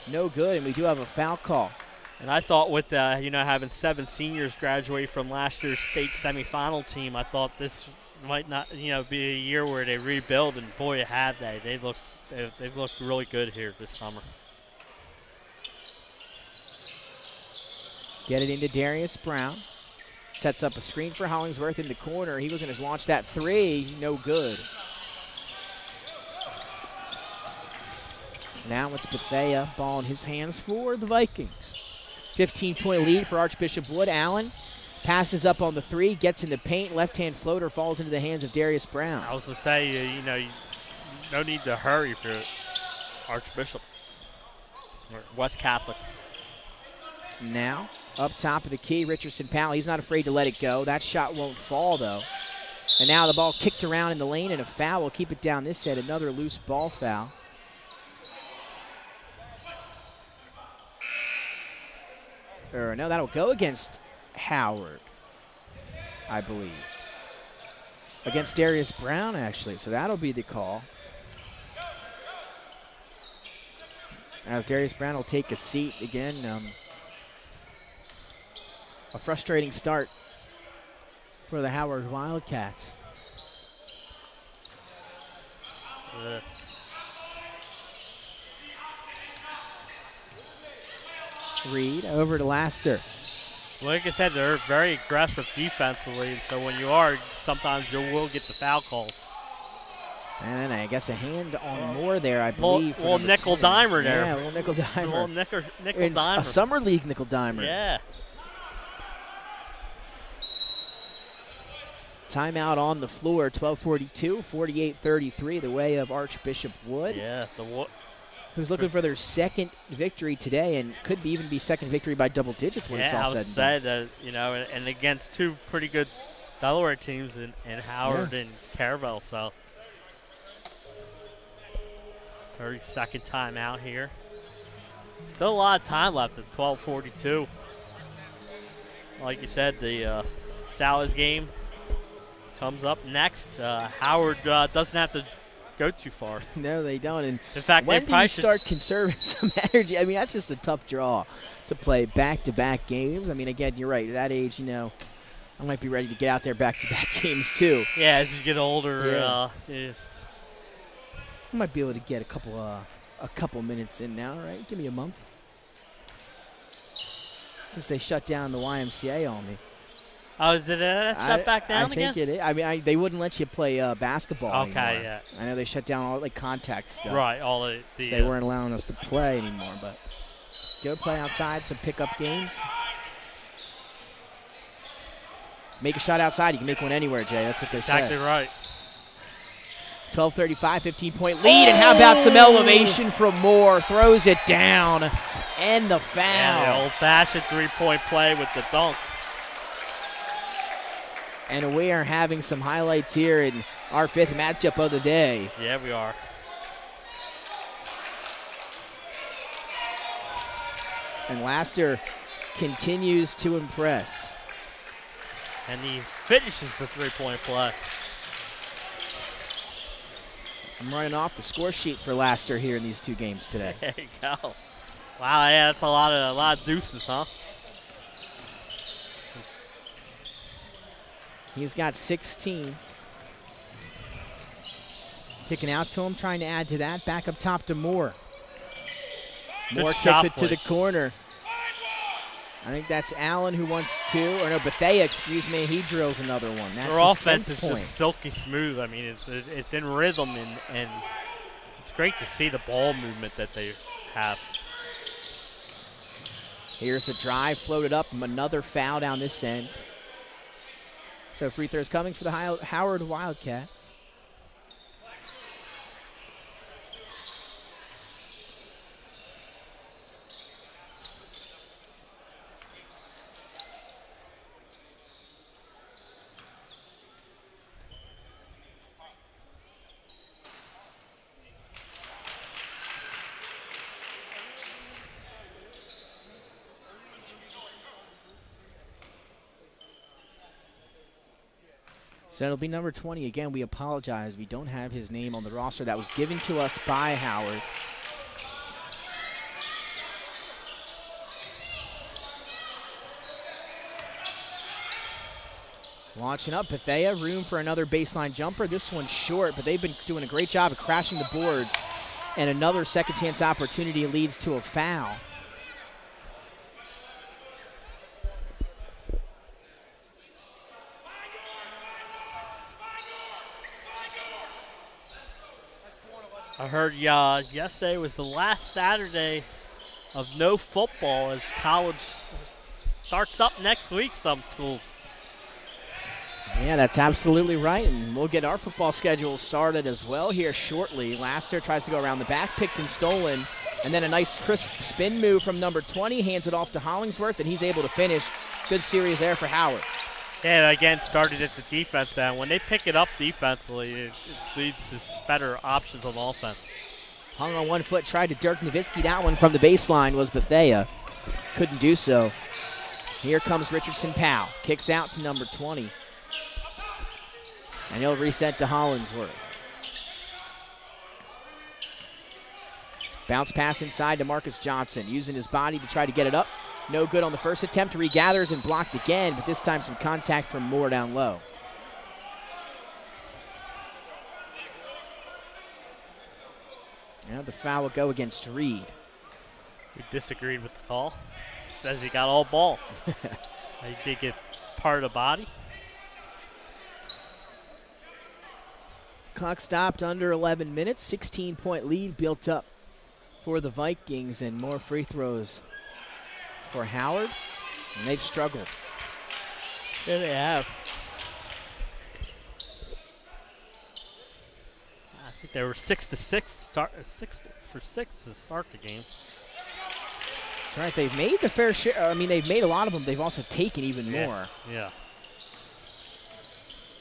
A: No good, and we do have a foul call.
B: And I thought with, having 7 seniors graduate from last year's state semifinal team, I thought this might not, be a year where they rebuild, and boy, have they. They've looked really good here this summer.
A: Get it into Darius Brown. Sets up a screen for Hollingsworth in the corner. He was going to launch that three. No good. Now it's Bethea. Ball in his hands for the Vikings. 15-point lead for Archbishop Wood. Allen passes up on the three, gets in the paint. Left-hand floater falls into the hands of Darius Brown.
B: I was going to say, no need to hurry for Archbishop or West Catholic.
A: Now, up top of the key, Richardson Powell. He's not afraid to let it go. That shot won't fall, though. And now the ball kicked around in the lane, and a foul will keep it down this end. Another loose ball foul. Or no, that'll go against Howard, I believe. Against Darius Brown, actually. So that'll be the call. As Darius Brown will take a seat again. A frustrating start for the Howard Wildcats. Reed over to Laster.
B: Like I said, they're very aggressive defensively, and so when you are, sometimes you will get the foul calls.
A: And then I guess a hand on Moore there, I believe.
B: Little nickel dimer there.
A: Yeah, a little nickel dimer.
B: A little nickel
A: It's
B: dimer.
A: a summer league nickel dimer.
B: Yeah.
A: Timeout on the floor, 12:42, 48-33, the way of Archbishop Wood.
B: Yeah,
A: who's looking for their second victory today and could even be second victory by double digits when it's all said and done.
B: And against two pretty good Delaware teams in Howard and Caravelle, so 32nd timeout here. Still a lot of time left at 12:42. Like you said, the Sally's game comes up next. Howard doesn't have to go too far.
A: No, they don't. And
B: in fact,
A: when do you start conserving some energy? I mean, that's just a tough draw to play back-to-back games. I mean, again, you're right. At that age, I might be ready to get out there back-to-back games too.
B: Yeah, as you get older,
A: I might be able to get a couple minutes in now, right? Give me a month. Since they shut down the YMCA on me.
B: Oh, is it shut back down again?
A: I think it is. I mean, they wouldn't let you play basketball anymore.
B: Yeah.
A: I know they shut down all contact stuff.
B: Right, all the
A: so they weren't allowing us to play anymore. But go play outside, some pickup games. Make a shot outside. You can make one anywhere, Jay. That's what they say.
B: Exactly right.
A: 12:35, 15-point lead. And how about some elevation from Moore? Throws it down. And the foul.
B: Yeah, the old-fashioned three-point play with the dunk.
A: And we are having some highlights here in our fifth matchup of the day.
B: Yeah, we are.
A: And Laster continues to impress.
B: And he finishes the three-point play.
A: I'm running off the score sheet for Laster here in these two games today.
B: There you go. Wow, yeah, that's a lot of deuces, huh?
A: He's got 16. Kicking out to him, trying to add to that. Back up top to Moore. Moore kicks it to the corner. I think that's Allen who wants two, or no, Bethea, excuse me. He drills another one. That's
B: Their
A: his
B: offense
A: 10th
B: is
A: point.
B: just silky smooth. I mean, it's in rhythm, and it's great to see the ball movement that they have.
A: Here's the drive, floated up, another foul down this end. So free throws coming for the Howard Wildcats. So it'll be number 20. Again, we apologize. We don't have his name on the roster. That was given to us by Howard. Launching up, Bethea, room for another baseline jumper. This one's short, but they've been doing a great job of crashing the boards. And another second chance opportunity leads to a foul.
B: I heard yesterday was the last Saturday of no football as college starts up next week, some schools.
A: Yeah, that's absolutely right, and we'll get our football schedule started as well here shortly. Laster tries to go around the back, picked and stolen, and then a nice crisp spin move from number 20, hands it off to Hollingsworth, and he's able to finish. Good series there for Howard.
B: And again, started at the defense end. When they pick it up defensively, it leads to better options on offense.
A: Hung on one foot, tried to Dirk Nowitzki. That one from the baseline was Bethea. Couldn't do so. Here comes Richardson Powell. Kicks out to number 20. And he'll reset to Hollingsworth. Bounce pass inside to Marcus Johnson, using his body to try to get it up. No good on the first attempt. Regathers and blocked again, but this time some contact from Moore down low. Now the foul will go against Reed.
B: We disagreed with the call. Says he got all ball. He did get part of the body.
A: Clock stopped under 11 minutes. 16-point lead built up for the Vikings, and more free throws for Howard, and they've struggled.
B: Yeah, they have. I think they were 6 to start. 6 to start the game.
A: That's right. They've made the fair share. I mean, they've made a lot of them. They've also taken even more.
B: Yeah.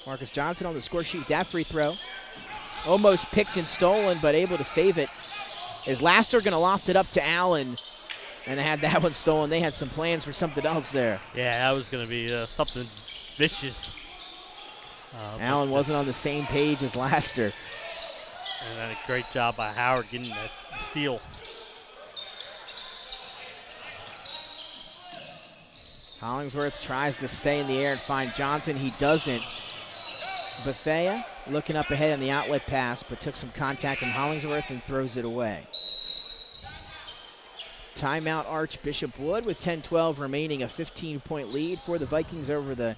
A: Marcus Johnson on the score sheet with that free throw. Almost picked and stolen, but able to save it. Is Laster going to loft it up to Allen? And they had that one stolen. They had some plans for something else there.
B: Yeah, that was going to be something vicious.
A: Allen wasn't on the same page as Laster.
B: And then a great job by Howard getting that steal.
A: Hollingsworth tries to stay in the air and find Johnson. He doesn't. Bethea looking up ahead on the outlet pass, but took some contact from Hollingsworth and throws it away. Timeout Archbishop Wood with 10-12 remaining, a 15-point lead for the Vikings over the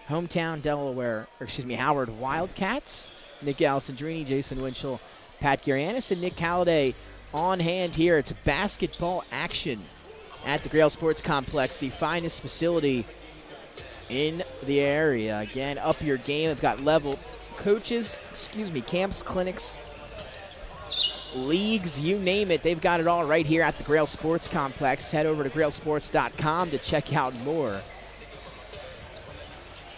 A: hometown Howard Wildcats. Nick Alessandrini, Jason Winchell, Pat Garianis, and Nick Halliday on hand here. It's basketball action at the Grail Sports Complex, the finest facility in the area. Again, up your game. They've got level coaches, camps, clinics, leagues, you name it. They've got it all right here at the Grail Sports Complex. Head over to grailsports.com to check out more.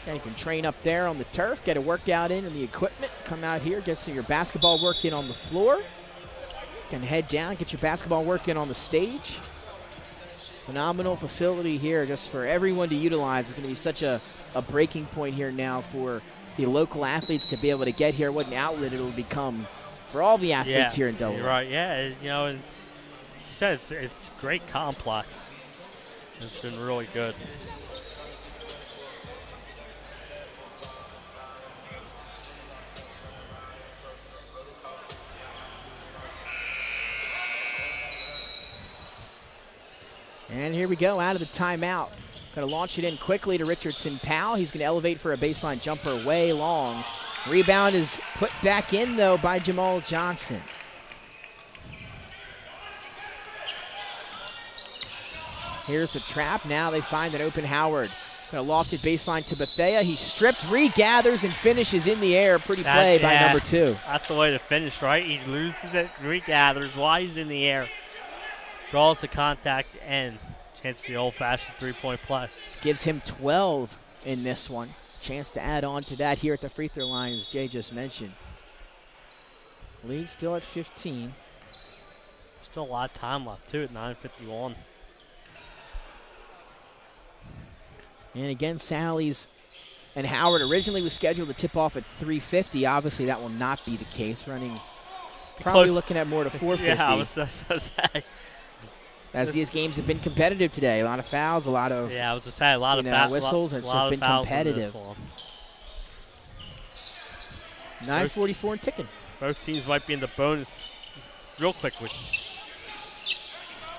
A: And you can train up there on the turf, get a workout in the equipment, come out here, get some of your basketball work in on the floor. You can head down, get your basketball work in on the stage. Phenomenal facility here just for everyone to utilize. It's going to be such a breaking point here now for the local athletes to be able to get here. What an outlet it will become for all the athletes here in Delaware.
B: You're right. Yeah, you said it's a great complex. It's been really good.
A: And here we go, out of the timeout. Going to launch it in quickly to Richardson Powell. He's going to elevate for a baseline jumper way long. Rebound is put back in, though, by Jamal Johnson. Here's the trap. Now they find an open Howard. Going to loft it baseline to Bethea. He stripped, regathers, and finishes in the air. Pretty play by number 2.
B: That's the way to finish, right? He loses it, regathers while he's in the air. Draws the contact, and chance for the old-fashioned three-point play.
A: Gives him 12 in this one. Chance to add on to that here at the free throw line, as Jay just mentioned. Lead still at 15.
B: Still a lot of time left, too, at 9:51.
A: And again, Sally's and Howard originally was scheduled to tip off at 3:50. Obviously, that will not be the case. Running probably looking at more to 4:50.
B: Yeah, I was so say.
A: As these games have been competitive today. A lot of fouls, a lot of
B: I was just saying, a lot of
A: whistles, and it's just been competitive. 9:44 and ticking.
B: Both teams might be in the bonus real quick with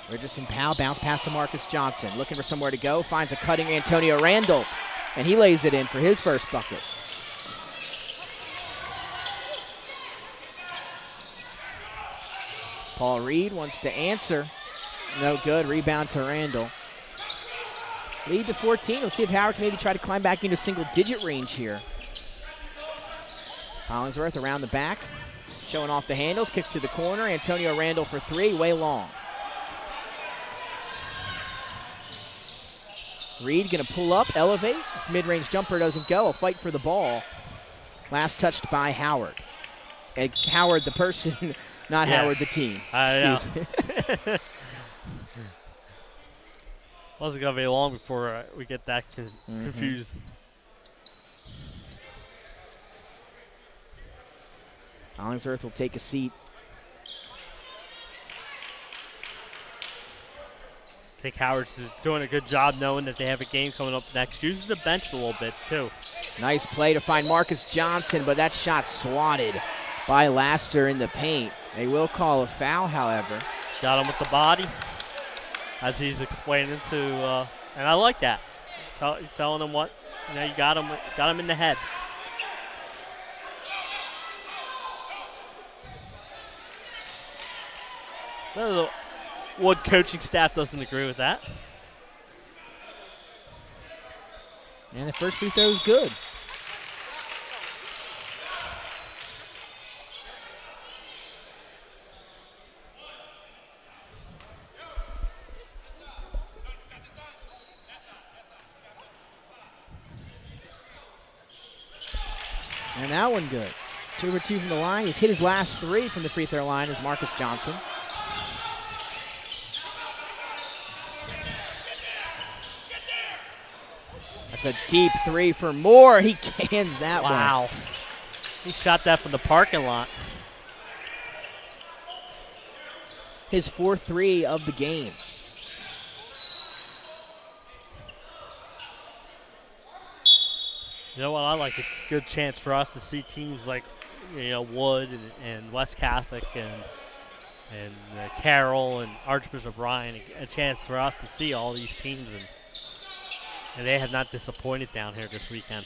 A: Richardson Powell bounce pass to Marcus Johnson. Looking for somewhere to go. Finds a cutting Antonio Randall. And he lays it in for his first bucket. Paul Reed wants to answer. No good. Rebound to Randall. Lead to 14. We'll see if Howard can maybe try to climb back into single-digit range here. Hollingsworth around the back. Showing off the handles. Kicks to the corner. Antonio Randall for 3. Way long. Reed going to pull up, elevate. Mid-range jumper doesn't go. A fight for the ball. Last touched by Howard. And Howard the person, not Howard the team. Excuse me.
B: Wasn't going to be long before we get that confused.
A: Hollingsworth will take a seat.
B: I think Howard's doing a good job knowing that they have a game coming up next. Using the bench a little bit, too.
A: Nice play to find Marcus Johnson, but that shot swatted by Laster in the paint. They will call a foul, however.
B: Got him with the body, as he's explaining to, and I like that. He's telling him what, you got him in the head. The Wood coaching staff doesn't agree with that.
A: And the first free throw is good. And that one good. 2 for 2 from the line. He's hit his last 3 from the free throw line as Marcus Johnson. That's a deep 3 for Moore. He cans that one.
B: Wow. He shot that from the parking lot.
A: His 4-3 of the game.
B: You know what I like? It's a good chance for us to see teams like, Wood and West Catholic and Carroll and Archbishop Ryan. A chance for us to see all these teams, and they have not disappointed down here this weekend.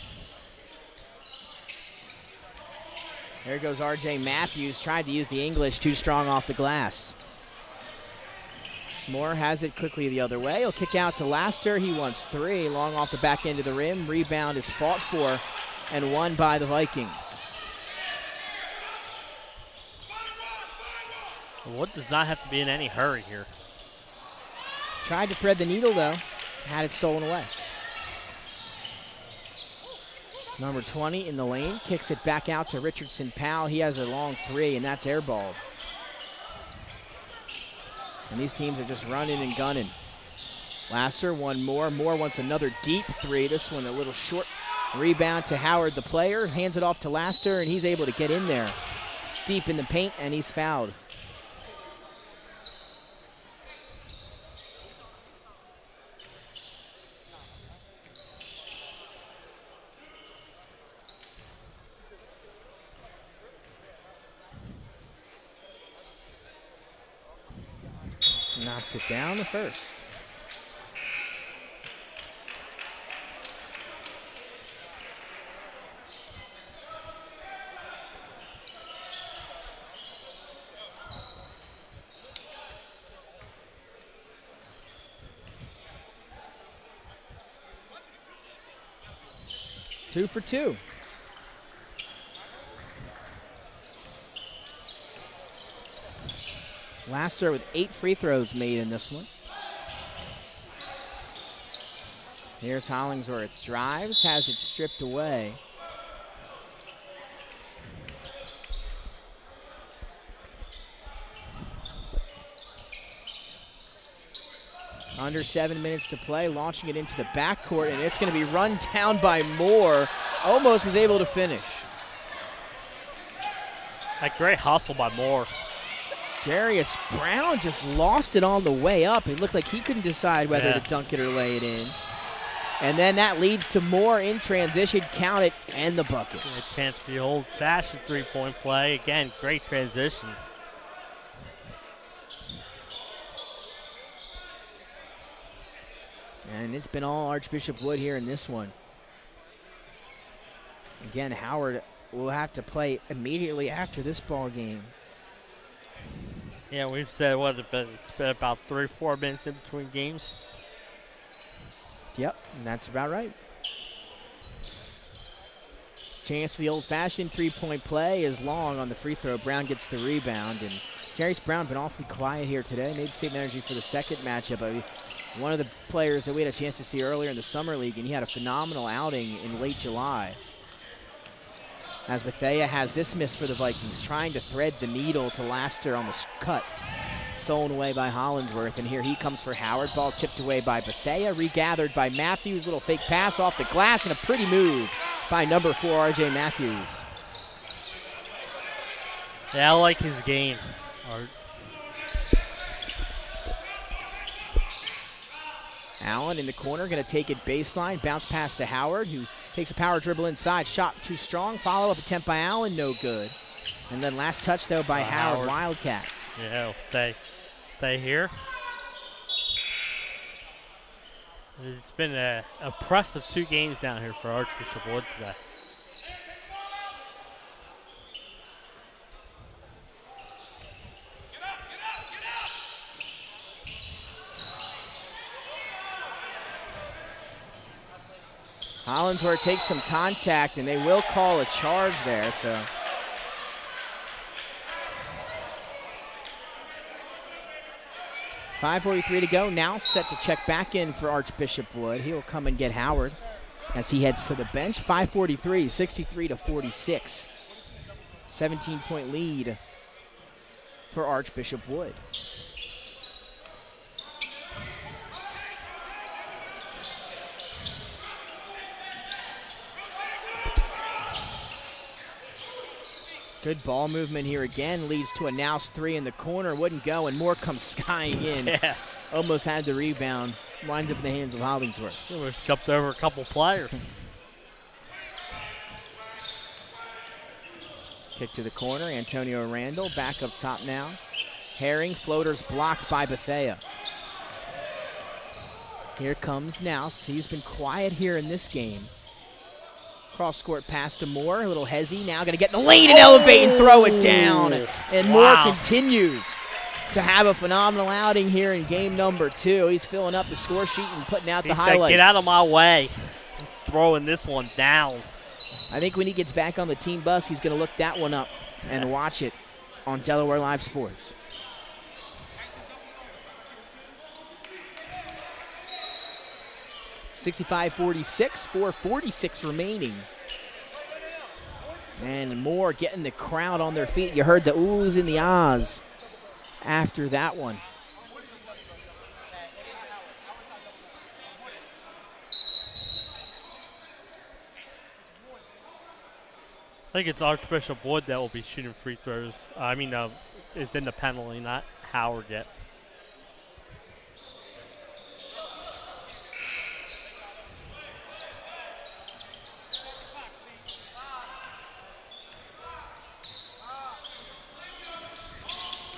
A: There goes R.J. Matthews. Tried to use the English, too strong off the glass. Moore has it quickly the other way. He'll kick out to Laster. He wants 3. Long off the back end of the rim. Rebound is fought for and won by the Vikings.
B: Wood does not have to be in any hurry here.
A: Tried to thread the needle, though. Had it stolen away. Number 20 in the lane. Kicks it back out to Richardson Powell. He has a long 3, and that's airballed. And these teams are just running and gunning. Laster, one more. Moore wants another deep 3. This one a little short. Rebound to Howard, the player. Hands it off to Laster, and he's able to get in there. Deep in the paint, and he's fouled. Knocks it down the first. 2 for 2. Laster with 8 free throws made in this one. Here's Hollingsworth. Drives, has it stripped away. Under 7 minutes to play, launching it into the backcourt, and it's going to be run down by Moore. Almost was able to finish.
B: A great hustle by Moore.
A: Darius Brown just lost it on the way up. It looked like he couldn't decide whether to dunk it or lay it in. And then that leads to Moore in transition, count it, and the bucket.
B: A chance for the old-fashioned three-point play. Again, great transition.
A: And it's been all Archbishop Wood here in this one. Again, Howard will have to play immediately after this ball game.
B: Yeah, we've said, it's been about 3 or 4 minutes in between games.
A: Yep, and that's about right. Chance for the old-fashioned three-point play is long on the free throw. Brown gets the rebound, and Darius Brown been awfully quiet here today. Maybe save energy for the second matchup. One of the players that we had a chance to see earlier in the Summer League, and he had a phenomenal outing in late July. As Bethea has this miss for the Vikings, trying to thread the needle to Laster on the cut. Stolen away by Hollingsworth, and here he comes for Howard. Ball chipped away by Bethea, regathered by Matthews. Little fake pass off the glass, and a pretty move by number 4, R.J. Matthews.
B: Yeah, I like his game, Art.
A: Allen in the corner, going to take it baseline. Bounce pass to Howard, who takes a power dribble inside. Shot too strong. Follow-up attempt by Allen, no good. And then last touch, though, by Howard. Wildcats.
B: Yeah, he'll stay here. It's been an impressive 2 games down here for Archbishop Wood today.
A: Hollingsworth takes some contact, and they will call a charge there, so. .5:43 to go. Now set to check back in for Archbishop Wood. He will come and get Howard as he heads to the bench. 5:43, 63-46. 17-point lead for Archbishop Wood. Good ball movement here again. Leads to a Nouse 3 in the corner. Wouldn't go, and Moore comes skying in.
B: Yeah.
A: Almost had the rebound. Winds up in the hands of Hollingsworth.
B: Almost jumped over a couple players.
A: Kick to the corner. Antonio Randall back up top now. Herring, floaters blocked by Bethea. Here comes Nouse. He's been quiet here in this game. Cross-court pass to Moore, a little hezzy. Now going to get in the lane and elevate and throw it down. And Moore continues to have a phenomenal outing here in game number 2. He's filling up the score sheet and putting out the highlights.
B: Get out of my way. I'm throwing this one down.
A: I think when he gets back on the team bus, he's going to look that one up and watch it on Delaware Live Sports. .65-46, 4:46 remaining. And Moore getting the crowd on their feet. You heard the oohs and the ahs after that one.
B: I think it's Archbishop Wood that will be shooting free throws. Is in the penalty, not Howard yet.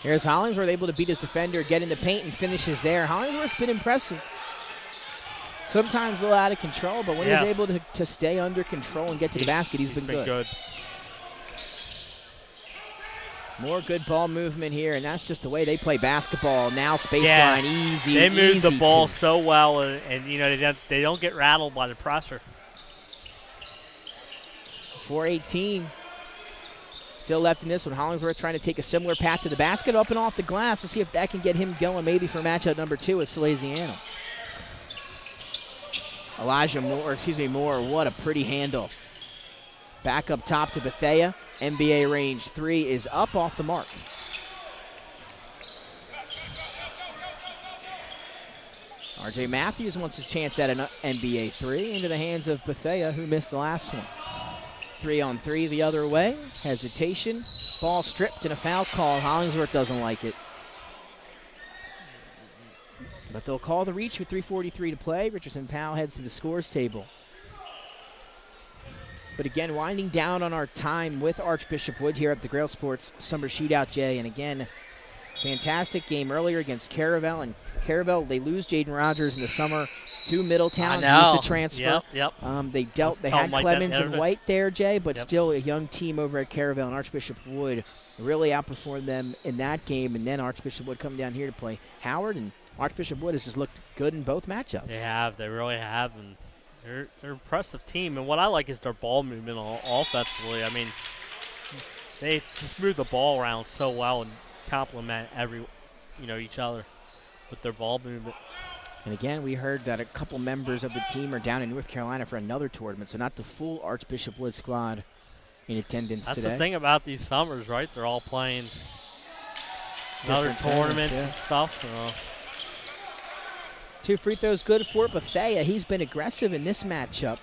A: Here's Hollingsworth able to beat his defender, get in the paint, and finishes there. Hollingsworth's been impressive. Sometimes a little out of control, but when he's able to stay under control and get to the basket, he's been good. More good ball movement here, and that's just the way they play basketball. Now baseline, easy.
B: They move the ball so well, and they don't get rattled by the pressure.
A: 4:18 still left in this one. Hollingsworth trying to take a similar path to the basket, up and off the glass. We'll see if that can get him going maybe for matchup number 2 with Salesianum. Moore, what a pretty handle. Back up top to Bethea. NBA range 3 is up off the mark. RJ Matthews wants his chance at an NBA 3 into the hands of Bethea, who missed the last one. 3-on-3 the other way. Hesitation. Ball stripped and a foul call. Hollingsworth doesn't like it. But they'll call the reach with 3:43 to play. Richardson Powell heads to the scores table. But again, winding down on our time with Archbishop Wood here at the Grail Sports Summer Shootout, Jay. And again, fantastic game earlier against Caravel. And Caravel, they lose Jaden Rogers in the summer to Middletown. He's the transfer.
B: Yep.
A: They had Clemens and White there, Jay, but still a young team over at Caravel. And Archbishop Wood really outperformed them in that game. And then Archbishop Wood come down here to play Howard. And Archbishop Wood has just looked good in both matchups.
B: They really have. And they're an impressive team. And what I like is their ball movement offensively. I mean, they just move the ball around so well and complement each other with their ball movement.
A: And again, we heard that a couple members of the team are down in North Carolina for another tournament, so not the full Archbishop Wood squad in attendance today.
B: That's the thing about these summers, right? They're all playing other tournaments and stuff.
A: 2 free throws good for Bethea. He's been aggressive in this matchup.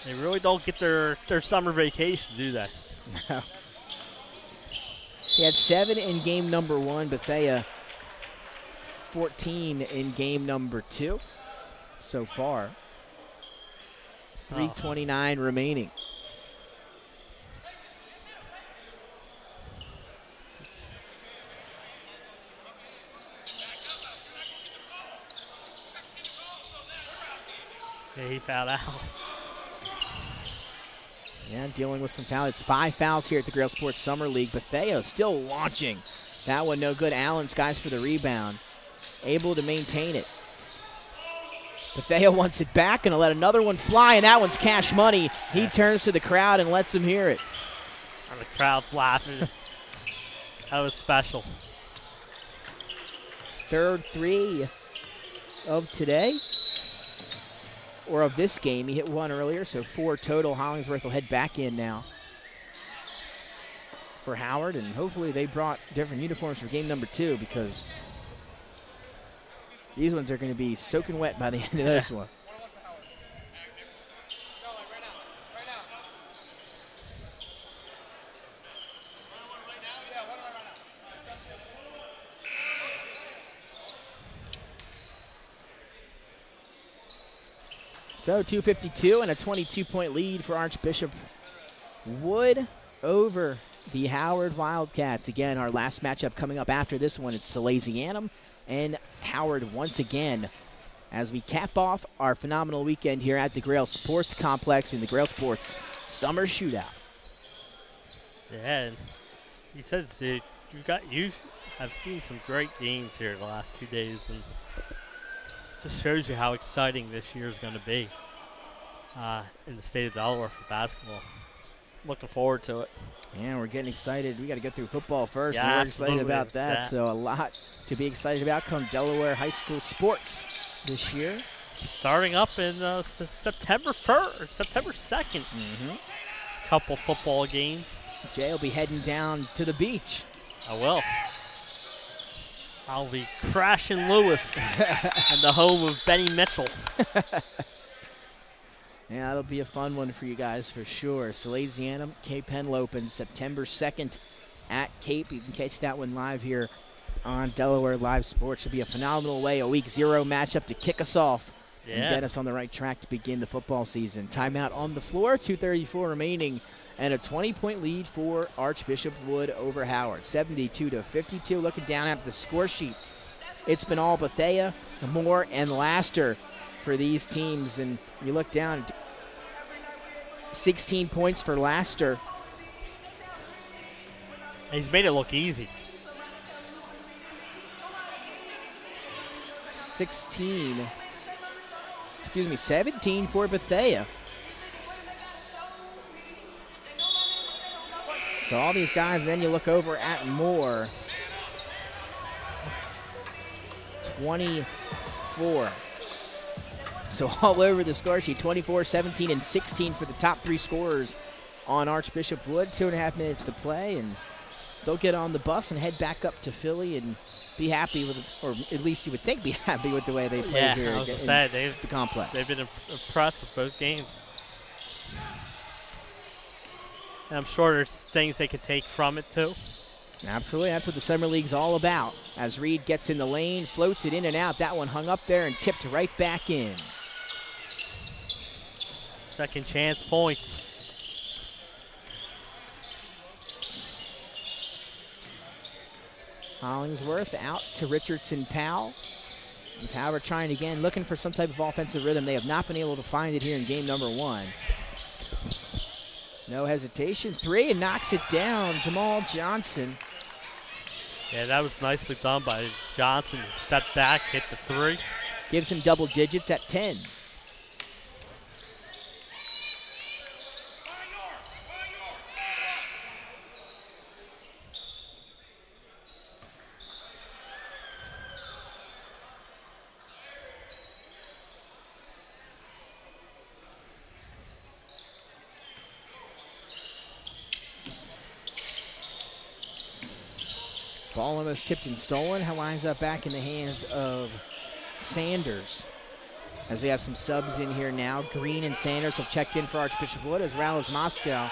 B: They really don't get their summer vacation, do they?
A: No. He had 7 in game number 1. Bethea 14 in game number 2 so far. 3:29 remaining.
B: Yeah, he fouled out.
A: Yeah, dealing with some fouls. It's 5 fouls here at the Grail Sports Summer League. Bethea still launching. That one no good. Allen skies for the rebound. Able to maintain it. Bethea wants it back and let another one fly, and that one's Cash Money. He turns to the crowd and lets him hear it.
B: And the crowd's laughing. That was special.
A: His third 3 of today. Or of this game. He hit 1 earlier, so 4 total. Hollingsworth will head back in now for Howard, and hopefully they brought different uniforms for game number 2, because these ones are going to be soaking wet by the end of this one. So 2:52 and a 22-point lead for Archbishop Wood over the Howard Wildcats. Again, our last matchup coming up after this one, it's Salesianum and Howard once again as we cap off our phenomenal weekend here at the Grail Sports Complex in the Grail Sports Summer Shootout.
B: Yeah, and you said you have seen some great games here the last 2 days, and just shows you how exciting this year is going to be in the state of Delaware for basketball. Looking forward to it.
A: Yeah, we're getting excited. We got to get through football first.
B: Yeah,
A: we're excited about that. So a lot to be excited about come Delaware High School sports this year.
B: Starting up in September 1st, September 2nd. Couple football games.
A: Jay will be heading down to the beach.
B: I will. I'll be crashing Lewis in the home of Benny Mitchell.
A: Yeah, that'll be a fun one for you guys for sure. Salesianum, Cape Henlopen, September 2nd at Cape. You can catch that one live here on Delaware Live Sports. It'll be a phenomenal way, a week 0 matchup to kick us off and get us on the right track to begin the football season. Timeout on the floor, 2:34 remaining, and a 20-point lead for Archbishop Wood over Howard. 72-52. Looking down at the score sheet, it's been all Bethea, Moore, and Laster for these teams. And you look down, 16 points for Laster.
B: He's made it look easy.
A: 17 for Bethea. So all these guys, then you look over at Moore. 24. So all over the score sheet, 24, 17, and 16 for the top 3 scorers on Archbishop Wood. 2.5 minutes to play, and they'll get on the bus and head back up to Philly and be happy with, or at least you would think be happy with the way they played here
B: I was gonna say,
A: the complex.
B: They've been impressed with both games. And I'm sure there's things they could take from it too.
A: Absolutely, that's what the Summer League's all about. As Reed gets in the lane, floats it in and out. That one hung up there and tipped right back in.
B: Second chance points.
A: Hollingsworth out to Richardson Powell. As Howard trying again, looking for some type of offensive rhythm. They have not been able to find it here in game number 1. No hesitation. 3 and knocks it down. Jamal Johnson.
B: Yeah, that was nicely done by Johnson. Stepped back, hit the 3.
A: Gives him double digits at 10. Ball almost tipped and stolen. Winds up back in the hands of Sanders. As we have some subs in here now. Green and Sanders have checked in for Archbishop Wood, as well as Moscow.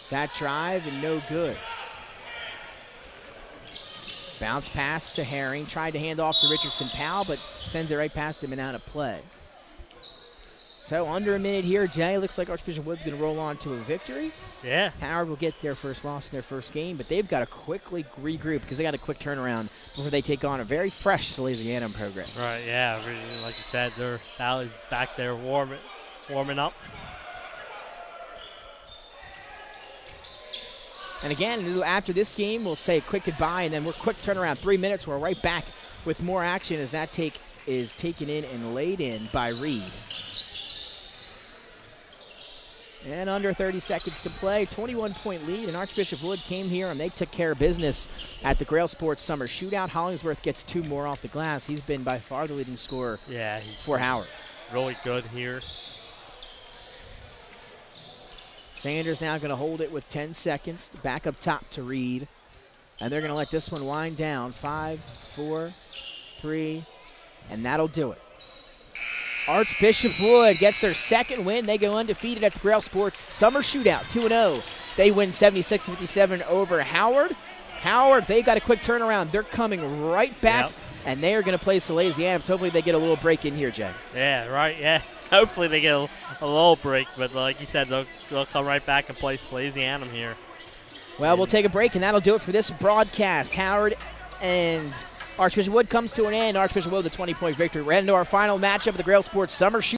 A: That drive and no good. Bounce pass to Herring. Tried to hand off to Richardson Powell, but sends it right past him and out of play. So under a minute here, Jay. Looks like Archbishop Wood's going to roll on to a victory.
B: Yeah.
A: Howard will get their first loss in their first game, but they've got to quickly regroup because they got a quick turnaround before they take on a very fresh Salesianum program.
B: Right, yeah. Like you said, they're Sally's back there warming up.
A: And again, after this game, we'll say a quick goodbye, and then we're quick turnaround. 3 minutes, we're right back with more action as that take is taken in and laid in by Reed. And under 30 seconds to play, 21-point lead, and Archbishop Wood came here and they took care of business at the Grail Sports Summer Shootout. Hollingsworth gets 2 more off the glass. He's been by far the leading scorer for Howard.
B: Really good here.
A: Sanders now going to hold it with 10 seconds. Back up top to Reed. And they're going to let this one wind down. 5, 4, 3, and that'll do it. Archbishop Wood gets their second win. They go undefeated at the Grail Sports Summer Shootout, 2-0. They win 76-57 over Howard. Howard, they got a quick turnaround. They're coming right back, and they are going to play Salesianum. So hopefully they get a little break in here, Jay.
B: Yeah, right, yeah. Hopefully they get a little break, but like you said, they'll come right back and play Salesianum here.
A: Well, we'll take a break, and that'll do it for this broadcast. Howard and Archbishop Wood comes to an end. Archbishop Wood with a 20-point victory. We're heading to our final matchup of the Grail Sports Summer Shootout.